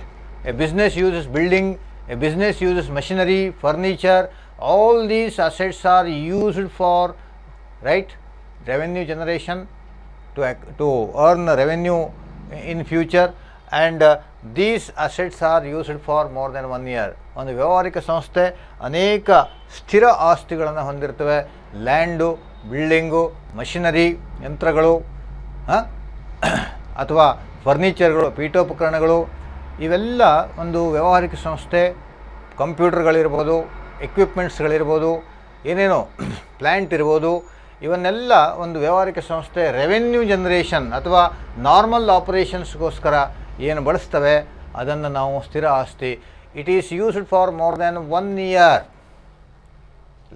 a business uses building, a business uses machinery, furniture, all these assets are used for, right, revenue generation to earn revenue in future, and these assets are used for more than 1 year. ಒಂದು ವ್ಯಾವಹಾರಿಕ ಸಂಸ್ಥೆ ಅನೇಕ ಸ್ಥಿರ ಆಸ್ತಿಗಳನ್ನು ಹೊಂದಿರ್ತವೆ. Land, building, machinery, ಯಂತ್ರಗಳು, ಅಥವಾ ಫರ್ನಿಚರ್ಗಳು, ಪೀಠೋಪಕರಣಗಳು, ಇವೆಲ್ಲ ಒಂದು ವ್ಯಾವಹಾರಿಕ ಸಂಸ್ಥೆ, ಕಂಪ್ಯೂಟರ್ಗಳಿರ್ಬೋದು, ಎಕ್ವಿಪ್ಮೆಂಟ್ಸ್ಗಳಿರ್ಬೋದು, ಏನೇನೋ ಪ್ಲ್ಯಾಂಟ್ ಇರ್ಬೋದು, ಇವನ್ನೆಲ್ಲ ಒಂದು ವ್ಯಾವಹಾರಿಕ ಸಂಸ್ಥೆ ರೆವೆನ್ಯೂ ಜನರೇಷನ್ ಅಥವಾ ನಾರ್ಮಲ್ ಆಪರೇಷನ್ಸ್ಗೋಸ್ಕರ ಏನು ಬಳಸ್ತವೆ ಅದನ್ನು ನಾವು ಸ್ಥಿರ ಆಸ್ತಿ. It is used for more than 1 year.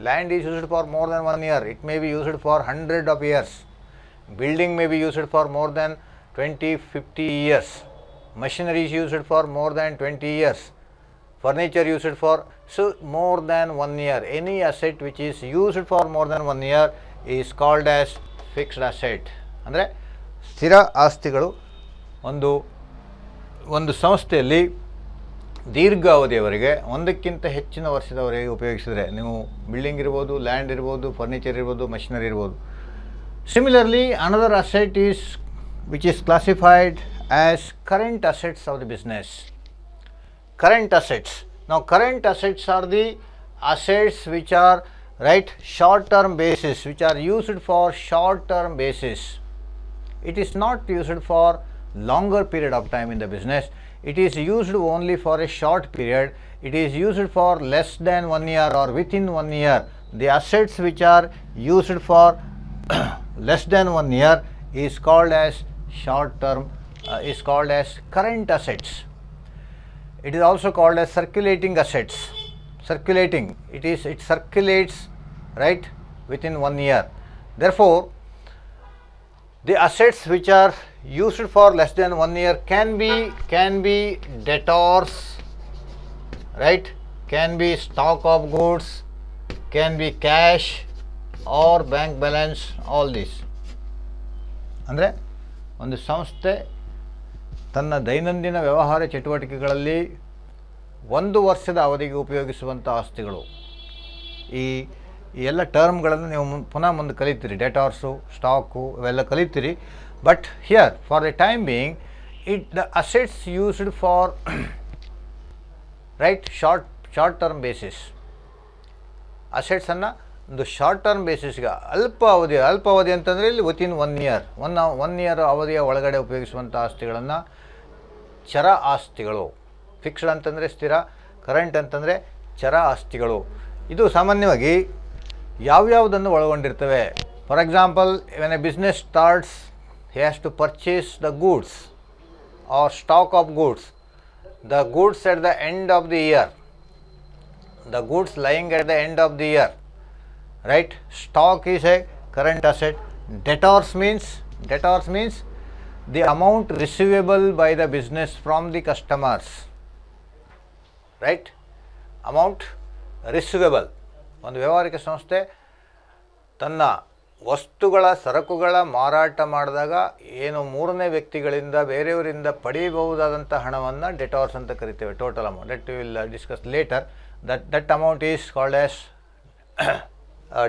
Land is used for more than 1 year. It may be used for 100 of years. Building may be used for more than 20-50 years. Machinery is used for more than 20 years. Furniture used for more than 1 year. Any asset which is used for more than 1 year is called as fixed asset. ಅಂದರೆ ಸ್ಥಿರ ಆಸ್ತಿಗಳು ಒಂದು ಸಂಸ್ಥೆಯಲ್ಲಿ ದೀರ್ಘಾವಧಿಯವರೆಗೆ ಒಂದಕ್ಕಿಂತ ಹೆಚ್ಚಿನ ವರ್ಷದವರೆಗೆ ಉಪಯೋಗಿಸಿದರೆ, ನೀವು ಬಿಲ್ಡಿಂಗ್ ಇರ್ಬೋದು, ಲ್ಯಾಂಡ್ ಇರ್ಬೋದು, ಫರ್ನಿಚರ್ ಇರ್ಬೋದು, ಮಷಿನರಿ ಇರ್ಬೋದು. Similarly another asset is which is classified as current assets of the business. Current assets. Now current assets are the assets which are, right, short term basis, which are used for short term basis. It is not used for longer period of time in the business. It is used only for a short period. It is used for less than 1 year or within 1 year. The assets which are used for less than 1 year is called as short term, is called as current assets. It is also called as circulating assets. Circulating, it circulates, right, within 1 year. Therefore the assets which are used for less than 1 year can be debtors, right, can be stock of goods, can be cash or bank balance, all this. ಅಂದರೆ ಒಂದು ಸಂಸ್ಥೆ ತನ್ನ ದೈನಂದಿನ ವ್ಯವಹಾರ ಚಟುವಟಿಕೆಗಳಲ್ಲಿ 1 ವರ್ಷದ ಅವಧಿಗೆ ಉಪಯೋಗಿಸುವಂಥ ಆಸ್ತಿಗಳು. ಈ ಈ ಎಲ್ಲ ಟರ್ಮ್ಗಳನ್ನು ನೀವು ಪುನಃ ಮುಂದೆ ಕಲಿತೀರಿ, ಡೆಟಾರ್ಸು, ಸ್ಟಾಕು ಇವೆಲ್ಲ ಕಲಿತೀರಿ. But here for the time being the assets used for right short term basis. ಅಸೆಟ್ಸನ್ನು ಒಂದು ಶಾರ್ಟ್ ಟರ್ಮ್ ಬೇಸಿಸ್ಗೆ ಅಲ್ಪಾವಧಿ ಅಂತಂದರೆ ಇಲ್ಲಿ ವಿತಿನ್ 1 ಇಯರ್ ಒನ್ ಇಯರ್ ಅವಧಿಯ ಒಳಗಡೆ ಉಪಯೋಗಿಸುವಂಥ ಆಸ್ತಿಗಳನ್ನು ಚರ ಆಸ್ತಿಗಳು. ಫಿಕ್ಸ್ಡ್ ಅಂತಂದರೆ ಸ್ಥಿರ, ಕರೆಂಟ್ ಅಂತಂದರೆ ಚರ ಆಸ್ತಿಗಳು. ಇದು ಸಾಮಾನ್ಯವಾಗಿ ಯಾವ್ಯಾವುದನ್ನು ಒಳಗೊಂಡಿರ್ತವೆ. For example, when a business starts he has to purchase the goods or stock of goods, the goods at the end of the year, the goods lying at the end of the year, right? Stock is a current asset. Debtors means the amount receivable by the business from the customers, right? Amount receivable. ಒಂದು ವ್ಯಾವಹಾರಿಕ ಸಂಸ್ಥೆ ತನ್ನ ವಸ್ತುಗಳ ಸರಕುಗಳ ಮಾರಾಟ ಮಾಡಿದಾಗ ಏನು ಮೂರನೇ ವ್ಯಕ್ತಿಗಳಿಂದ ಬೇರೆಯವರಿಂದ ಪಡೆಯಬಹುದಾದಂಥ ಹಣವನ್ನು ಡೆಟಾರ್ಸ್ ಅಂತ ಕರಿತೇವೆ. Total amount that we will discuss later. That amount is called as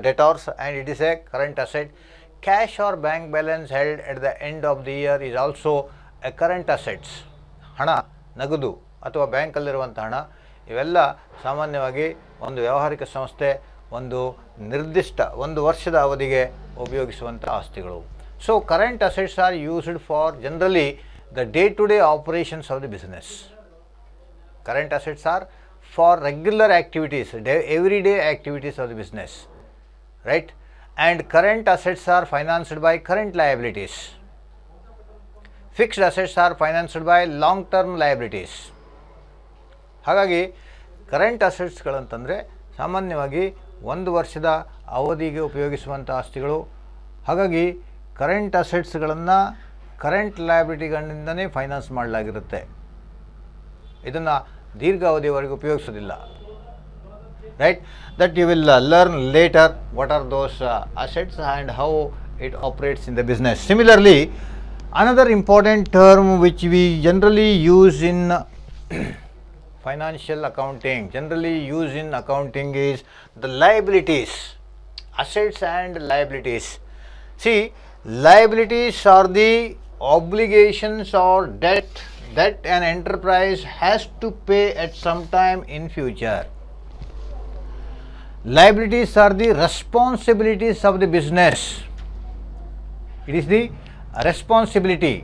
debtors and it is a current asset. Cash or bank balance held at the end of the year is also a current assets. ಹಣ, ನಗದು ಅಥವಾ ಬ್ಯಾಂಕಲ್ಲಿರುವಂಥ ಹಣ ಇವೆಲ್ಲ ಸಾಮಾನ್ಯವಾಗಿ ಒಂದು ವ್ಯಾವಹಾರಿಕ ಸಂಸ್ಥೆ ಒಂದು ನಿರ್ದಿಷ್ಟ 1 ವರ್ಷದ ಅವಧಿಗೆ ಉಪಯೋಗಿಸುವಂಥ ಆಸ್ತಿಗಳು. So current assets are used for generally the day to day operations of the business. Current assets are for regular activities, everyday activities of the business, right? And current assets are financed by current liabilities. Fixed assets are financed by long term liabilities. ಹಾಗಾಗಿ current ಅಸೆಟ್ಸ್ಗಳಂತಂದರೆ ಸಾಮಾನ್ಯವಾಗಿ 1 ವರ್ಷದ ಅವಧಿಗೆ ಉಪಯೋಗಿಸುವಂಥ ಆಸ್ತಿಗಳು. ಹಾಗಾಗಿ current ಅಸೆಟ್ಸ್ಗಳನ್ನು current ಲಯಬಿಲಿಟಿಗಳಿಂದನೇ ಫೈನಾನ್ಸ್ ಮಾಡಲಾಗಿರುತ್ತೆ. ಇದನ್ನು ದೀರ್ಘಾವಧಿಯವರೆಗೆ ಉಪಯೋಗಿಸೋದಿಲ್ಲ, right? That you will learn later what are those assets and how it operates in the business. Similarly, another important term which we generally use in financial accounting is the liabilities, assets and liabilities. See, liabilities are the obligations or debt that an enterprise has to pay at some time in future. Liabilities are the responsibilities of the business. It is the responsibility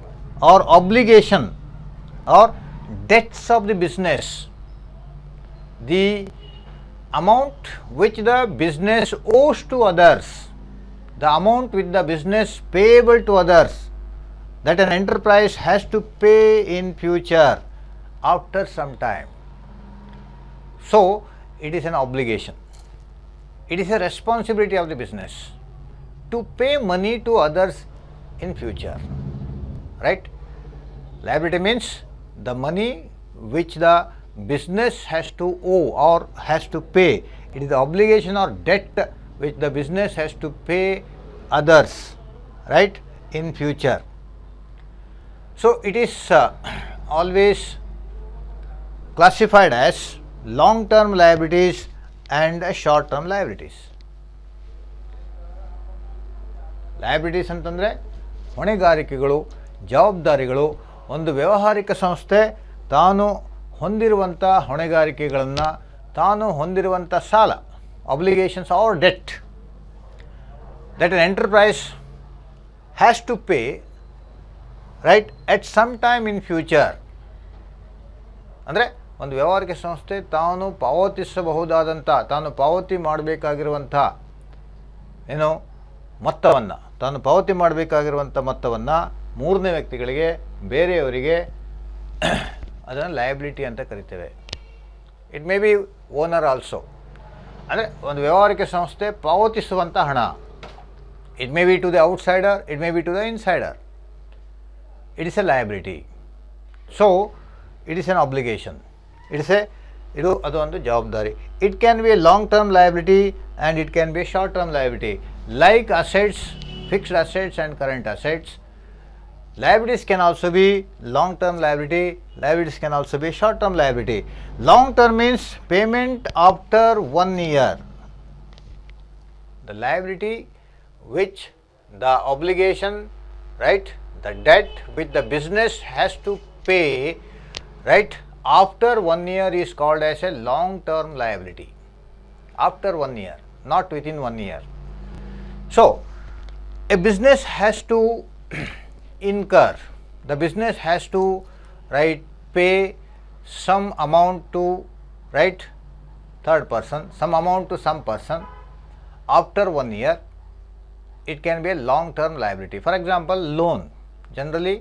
or obligation or debts of the business. The amount which the business owes to others, the amount which the business payable to others, that an enterprise has to pay in future after some time. So it is an obligation, it is a responsibility of the business to pay money to others in future, right? Liability means the money which the business has to owe or has to pay. It is the obligation or debt which the business has to pay others, right, in future. So it is always classified as long term liabilities and short term liabilities. Liabilities ಅಂತಂದರೆ ಹೊಣೆಗಾರಿಕೆಗಳು, ಜವಾಬ್ದಾರಿಗಳು. ಒಂದು ವ್ಯಾವಹಾರಿಕ ಸಂಸ್ಥೆ ತಾನು ಹೊಂದಿರುವಂಥ ಹೊಣೆಗಾರಿಕೆಗಳನ್ನು, ತಾನು ಹೊಂದಿರುವಂಥ ಸಾಲ, obligations or debt that an enterprise has to pay, right, at some time in future. ಅಂದರೆ ಒಂದು ವ್ಯಾವಹಾರಿಕ ಸಂಸ್ಥೆ ತಾನು ಪಾವತಿಸಬಹುದಾದಂಥ, ತಾನು ಪಾವತಿ ಮಾಡಬೇಕಾಗಿರುವಂಥ ಮೊತ್ತವನ್ನು ಮೂರನೇ ವ್ಯಕ್ತಿಗಳಿಗೆ, ಬೇರೆಯವರಿಗೆ ಅದನ್ನು ಲಯಬಿಲಿಟಿ ಅಂತ ಕರಿತೇವೆ. It may be owner also. ಅಂದರೆ ಒಂದು ವ್ಯಾವಹಾರಿಕ ಸಂಸ್ಥೆ ಪಾವತಿಸುವಂಥ ಹಣ, it may be to the outsider, it may be to the insider. It is a liability. So it is an obligation. ಇದು ಒಂದು ಜವಾಬ್ದಾರಿ. It can be a long term liability and it can be a short term liability. Like assets, fixed assets and current assets, liabilities can also be long term liability, liabilities can also be short term liability. Long term means payment after 1 year. The liability which the obligation, right, the debt which the business has to pay, right, after 1 year is called as a long term liability. After 1 year, not within 1 year. So, a business has to incur, the business has to, right, pay some amount to, right, third person, some amount to some person after 1 year. It can be a long term liability. For example, loan. Generally,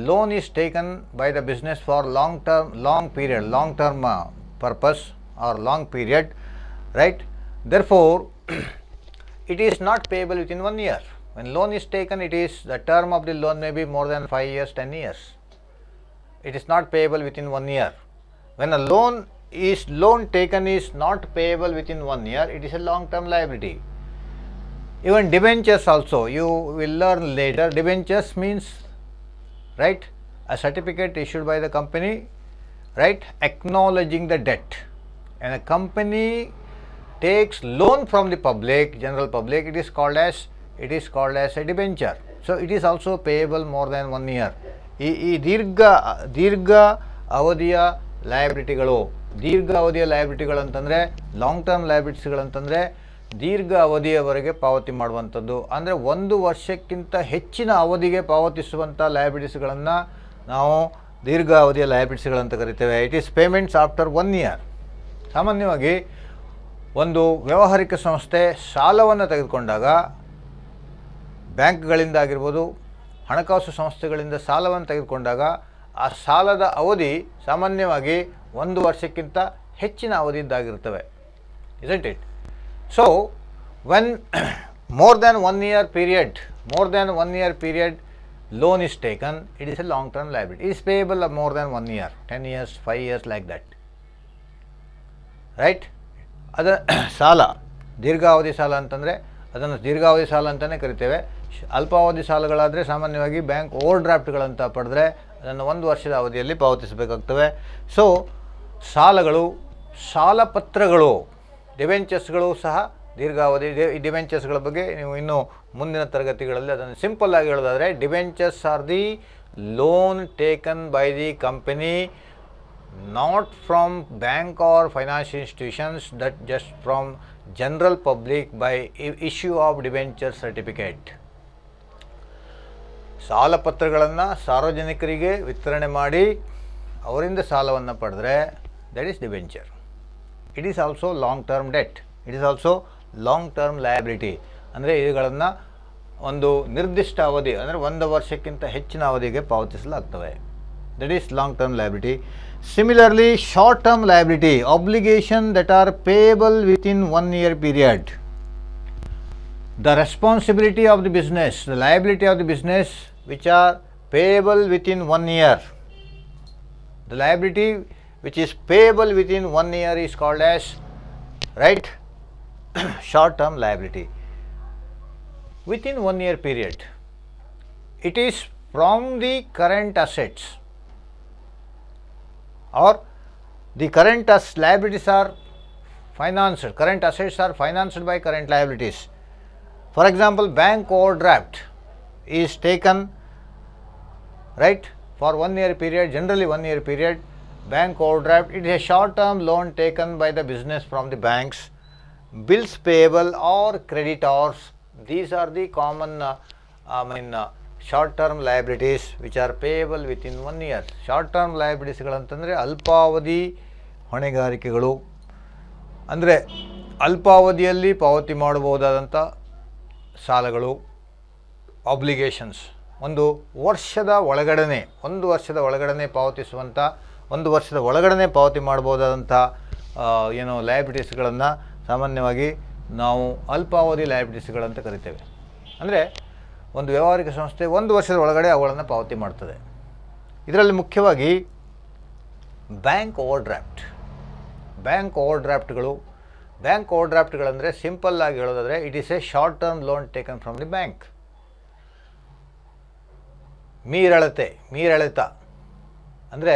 loan is taken by the business for long term, long period, long term purpose or long period, right. Therefore, it is not payable within 1 year. When loan is taken, it is, the term of the loan may be more than 5 years, 10 years. It is not payable within 1 year. When a loan taken is not payable within 1 year, it is a long term liability. Even debentures also, you will learn later. Debentures means, right, a certificate issued by the company, right, acknowledging the debt. And a company takes loan from the public, general public, it is called as a debenture. So it is also payable more than 1 year. ಈ ದೀರ್ಘ ಅವಧಿಯ ಲಯಬಿಲಿಟಿಗಳು ಅಂತಂದರೆ long term ಲಯಬಿಲಿಟೀಸ್ಗಳಂತಂದರೆ ದೀರ್ಘ ಅವಧಿಯವರೆಗೆ ಪಾವತಿ ಮಾಡುವಂಥದ್ದು. ಅಂದರೆ 1 ವರ್ಷಕ್ಕಿಂತ ಹೆಚ್ಚಿನ ಅವಧಿಗೆ ಪಾವತಿಸುವಂಥ ಲಯಬಿಲಿಟೀಸ್ಗಳನ್ನು ನಾವು ದೀರ್ಘ ಅವಧಿಯ ಲಯಬಿಲಿಟೀಸ್ಗಳಂತ ಕರಿತೇವೆ. It is payments after 1 year. ಸಾಮಾನ್ಯವಾಗಿ ಒಂದು ವ್ಯಾವಹಾರಿಕ ಸಂಸ್ಥೆ ಸಾಲವನ್ನು ತೆಗೆದುಕೊಂಡಾಗ, ಬ್ಯಾಂಕ್ಗಳಿಂದ ಆಗಿರ್ಬೋದು, ಹಣಕಾಸು ಸಂಸ್ಥೆಗಳಿಂದ ಸಾಲವನ್ನು ತೆಗೆದುಕೊಂಡಾಗ ಆ ಸಾಲದ ಅವಧಿ ಸಾಮಾನ್ಯವಾಗಿ 1 ವರ್ಷಕ್ಕಿಂತ ಹೆಚ್ಚಿನ ಅವಧಿದ್ದಾಗಿರ್ತವೆ. isn't it? So, when more than 1 year period loan is taken, it is a long term liability. It is payable of more than 1 year, 10 years, 5 years, like that. Right? ಅದರ ಸಾಲ, ದೀರ್ಘಾವಧಿ ಸಾಲ ಅಂತಂದರೆ ಅದನ್ನು ದೀರ್ಘಾವಧಿ ಸಾಲ ಅಂತಲೇ ಕರಿತೇವೆ. ಅಲ್ಪಾವಧಿ ಸಾಲಗಳಾದರೆ ಸಾಮಾನ್ಯವಾಗಿ ಬ್ಯಾಂಕ್ ಓವರ್ ಡ್ರಾಫ್ಟ್ಗಳಂತ ಪಡೆದ್ರೆ ಅದನ್ನು 1 ವರ್ಷದ ಅವಧಿಯಲ್ಲಿ ಪಾವತಿಸಬೇಕಾಗ್ತವೆ. ಸೊ ಸಾಲಗಳು, ಸಾಲಪತ್ರಗಳು, ಡಿವೆಂಚರ್ಸ್ಗಳು ಸಹ ದೀರ್ಘಾವಧಿ. ಡಿವೆಂಚರ್ಸ್ಗಳ ಬಗ್ಗೆ ನೀವು ಇನ್ನೂ ಮುಂದಿನ ತರಗತಿಗಳಲ್ಲಿ ಅದನ್ನು ಸಿಂಪಲ್ ಆಗಿ ಹೇಳೋದಾದರೆ, debentures R the loan taken by the company, not from bank or financial institutions, that just from general public by issue of debenture certificate. ಸಾಲಪತ್ರಗಳನ್ನು ಸಾರ್ವಜನಿಕರಿಗೆ ವಿತರಣೆ ಮಾಡಿ ಅವರಿಂದ ಸಾಲವನ್ನು ಪಡೆದರೆ that is debenture. It is also long term debt, it is also long term liability. ಅಂದರೆ ಇವುಗಳನ್ನು ಒಂದು ನಿರ್ದಿಷ್ಟ ಅವಧಿ, ಅಂದರೆ 1 ವರ್ಷಕ್ಕಿಂತ ಹೆಚ್ಚಿನ ಅವಧಿಗೆ ಪಾವತಿಸಲಾಗ್ತವೆ. That is long term liability. Similarly, short term liability, obligation that are payable within 1 year period. The responsibility of the business, the liability of the business which are payable within 1 year. The liability which is payable within 1 year is called as, right, short term liability. Within 1 year period, it is from the current assets, or the current liabilities are financed, current assets are financed by current liabilities. For example, bank overdraft is taken, right, for 1 year period, generally 1 year period. Bank overdraft, it is a short term loan taken by the business from the banks. Bills payable or creditors, these are the common short term liabilities which are payable within 1 year. Short term ಲಯಬಿಲಿಟೀಸ್ಗಳಂತಂದರೆ ಅಲ್ಪಾವಧಿ ಹೊಣೆಗಾರಿಕೆಗಳು, ಅಂದರೆ ಅಲ್ಪಾವಧಿಯಲ್ಲಿ ಪಾವತಿ ಮಾಡಬಹುದಾದಂಥ ಸಾಲಗಳು, obligations. 1 ವರ್ಷದ ಒಳಗಡೆ ಪಾವತಿಸುವಂಥ, 1 ವರ್ಷದ ಒಳಗಡೆ ಪಾವತಿ ಮಾಡಬಹುದಾದಂಥ ಲಯಬಿಲಿಟೀಸ್ಗಳನ್ನು ಸಾಮಾನ್ಯವಾಗಿ ನಾವು ಅಲ್ಪಾವಧಿ ಲಯಬಿಲಿಟೀಸ್ಗಳಂತ ಕರಿತೇವೆ. ಅಂದರೆ ಒಂದು ವ್ಯಾವಹಾರಿಕ ಸಂಸ್ಥೆ 1 ವರ್ಷದ ಒಳಗಡೆ ಅವುಗಳನ್ನು ಪಾವತಿ ಮಾಡ್ತದೆ. ಇದರಲ್ಲಿ ಮುಖ್ಯವಾಗಿ ಬ್ಯಾಂಕ್ ಓವರ್ ಡ್ರಾಫ್ಟ್ಗಳಂದರೆ ಸಿಂಪಲ್ ಆಗಿ ಹೇಳೋದಾದರೆ, it is a short term loan taken from the bank. ಮೀರೆಳೆತ ಅಂದರೆ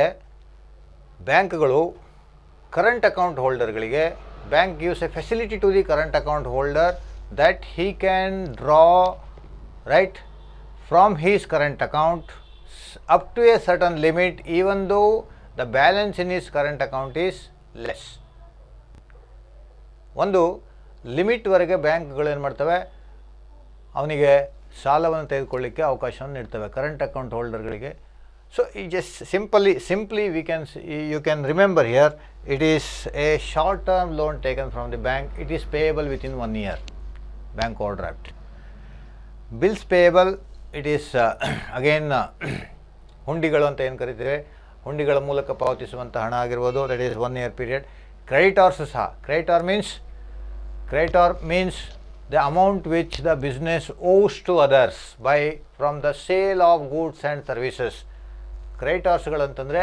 ಬ್ಯಾಂಕ್ಗಳು ಕರೆಂಟ್ ಅಕೌಂಟ್ ಹೋಲ್ಡರ್ಗಳಿಗೆ, bank gives a facility to the current account holder that he can draw, right, from his current account up to a certain limit, even though the balance in his current account is less. ಒಂದು ಲಿಮಿಟ್ವರೆಗೆ ಬ್ಯಾಂಕ್ಗಳು ಏನು ಮಾಡ್ತವೆ, ಅವನಿಗೆ ಸಾಲವನ್ನು ತೆಗೆದುಕೊಳ್ಳಿಕ್ಕೆ ಅವಕಾಶವನ್ನು ನೀಡ್ತವೆ current account ಹೋಲ್ಡರ್ಗಳಿಗೆ. So ಈ just simply you can remember here, it is a short term loan taken from the bank. It is payable within 1 year, bank overdraft. Bills payable, it is again ಹುಂಡಿಗಳು ಅಂತ ಏನು ಕರಿತೀವಿ, ಹುಂಡಿಗಳ ಮೂಲಕ ಪಾವತಿಸುವಂಥ ಹಣ ಆಗಿರ್ಬೋದು, that is 1 year period. Creditors ಸಹ, creditor means the amount which the business owes to others from the sale of goods and services. ಕ್ರೆಡಿಟಾರ್ಸ್ಗಳು ಅಂತಂದರೆ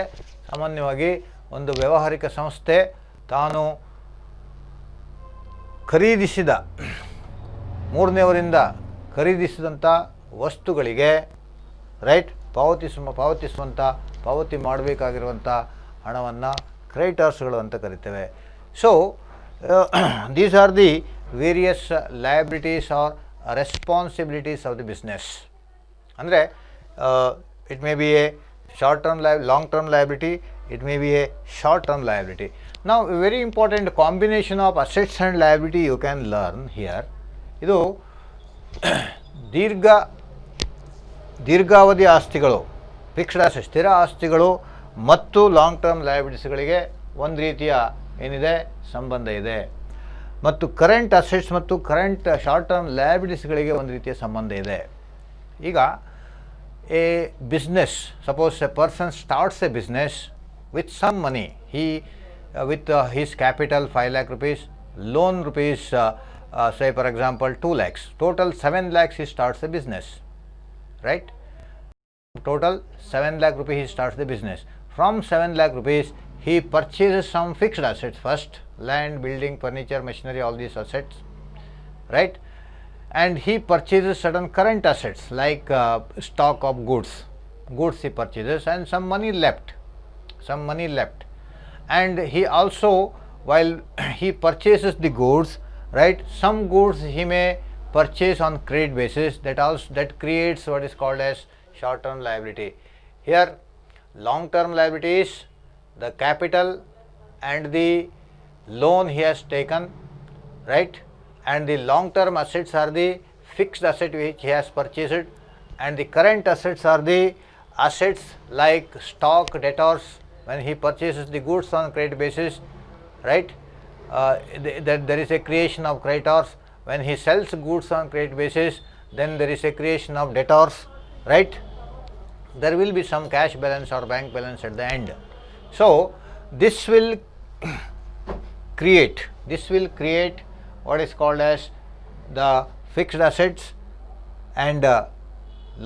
ಸಾಮಾನ್ಯವಾಗಿ ಒಂದು ವ್ಯಾವಹಾರಿಕ ಸಂಸ್ಥೆ ತಾನು ಮೂರನೆಯವರಿಂದ ಖರೀದಿಸಿದಂಥ ವಸ್ತುಗಳಿಗೆ, ರೈಟ್, ಪಾವತಿ ಮಾಡಬೇಕಾಗಿರುವಂಥ ಹಣವನ್ನು ಕ್ರೆಡಿಟಾರ್ಸ್ಗಳು ಅಂತ ಕರಿತೇವೆ. So these are the various liabilities or responsibilities of the business. ಅಂದರೆ it may be a long term liability, it may be a short term liability. Now a very important combination of assets and liability you can learn here. ಇದು ದೀರ್ಘಾವಧಿ ಆಸ್ತಿಗಳು, fixed ಆಸ್ತಿ, ಸ್ಥಿರ ಆಸ್ತಿಗಳು ಮತ್ತು long term ಲಯಬಿಲಿಟೀಸ್ಗಳಿಗೆ ಒಂದು ರೀತಿಯ ಏನಿದೆ ಸಂಬಂಧ ಇದೆ, ಮತ್ತು ಕರೆಂಟ್ ಅಸೆಟ್ಸ್ ಮತ್ತು ಶಾರ್ಟ್ ಟರ್ಮ್ ಲಯಬಿಲಿಟೀಸ್ಗಳಿಗೆ ಒಂದು ರೀತಿಯ ಸಂಬಂಧ ಇದೆ. ಈಗ a business, suppose a person starts a business with some money, with his capital 5 lakh rupees, loan rupees say for example 2 lakhs, total 7 lakhs he starts the business, right? Total 7 lakh rupees he starts the business. From 7 lakh rupees he purchases some fixed assets first, land, building, furniture, machinery, all these assets, right? And he purchases certain current assets like stock of goods he purchases, and some money left, and he also, while he purchases the goods, right, some goods he may purchase on credit basis, that creates what is called as short term liability. Here long term liability is the capital and the loan he has taken, right, and the long term assets are the fixed asset which he has purchased, and the current assets are the assets like stock, debtors, when he purchases the goods on credit basis, right, there is a creation of creditors. When he sells goods on credit basis, then there is a creation of debtors, right. There will be some cash balance or bank balance at the end. So this will create what is called as the fixed assets and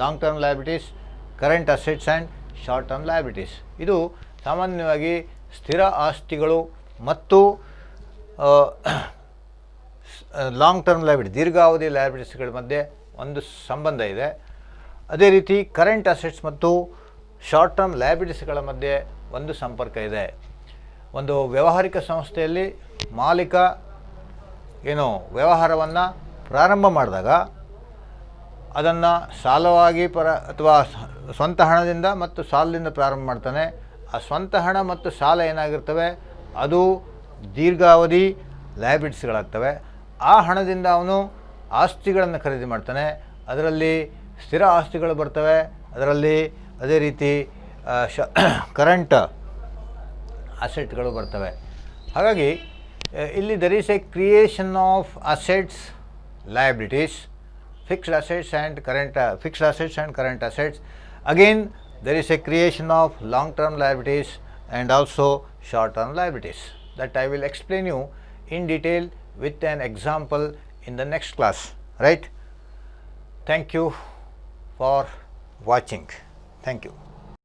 long term liabilities, current assets and short term liabilities. ಇದು ಸಾಮಾನ್ಯವಾಗಿ ಸ್ಥಿರ ಆಸ್ತಿಗಳು ಮತ್ತು long term liability, ದೀರ್ಘಾವಧಿ ಲಯಬಿಲಿಟೀಸ್ಗಳ ಮಧ್ಯೆ ಒಂದು ಸಂಬಂಧ ಇದೆ. ಅದೇ ರೀತಿ ಕರೆಂಟ್ ಅಸೆಟ್ಸ್ ಮತ್ತು ಶಾರ್ಟ್ ಟರ್ಮ್ ಲಯಬಿಲಿಟೀಸ್ಗಳ ಮಧ್ಯೆ ಒಂದು ಸಂಪರ್ಕ ಇದೆ. ಒಂದು ವ್ಯಾವಹಾರಿಕ ಸಂಸ್ಥೆಯಲ್ಲಿ ಮಾಲೀಕ ವ್ಯವಹಾರವನ್ನು ಪ್ರಾರಂಭ ಮಾಡಿದಾಗ ಅದನ್ನು ಸಾಲವಾಗಿ ಅಥವಾ ಸ್ವಂತ ಹಣದಿಂದ ಮತ್ತು ಸಾಲದಿಂದ ಪ್ರಾರಂಭ ಮಾಡ್ತಾನೆ. ಆ ಸ್ವಂತ ಹಣ ಮತ್ತು ಸಾಲ ಏನಾಗಿರ್ತವೆ, ಅದು ದೀರ್ಘಾವಧಿ ಲಯಬಿಲಿಟೀಸ್ಗಳಾಗ್ತವೆ. ಆ ಹಣದಿಂದ ಅವನು ಆಸ್ತಿಗಳನ್ನು ಖರೀದಿ ಮಾಡ್ತಾನೆ, ಅದರಲ್ಲಿ ಸ್ಥಿರ ಆಸ್ತಿಗಳು ಬರ್ತವೆ, ಅದರಲ್ಲಿ ಅದೇ ರೀತಿ ಕರೆಂಟ್ ಅಸೆಟ್ಗಳು ಬರ್ತವೆ. ಹಾಗಾಗಿ ಇಲ್ಲಿ there is a creation of assets, liabilities, fixed assets and current assets. Again there is a creation of long term liabilities and also short term liabilities, that I will explain you in detail with an example in the next class, right? Thank you for watching. Thank you.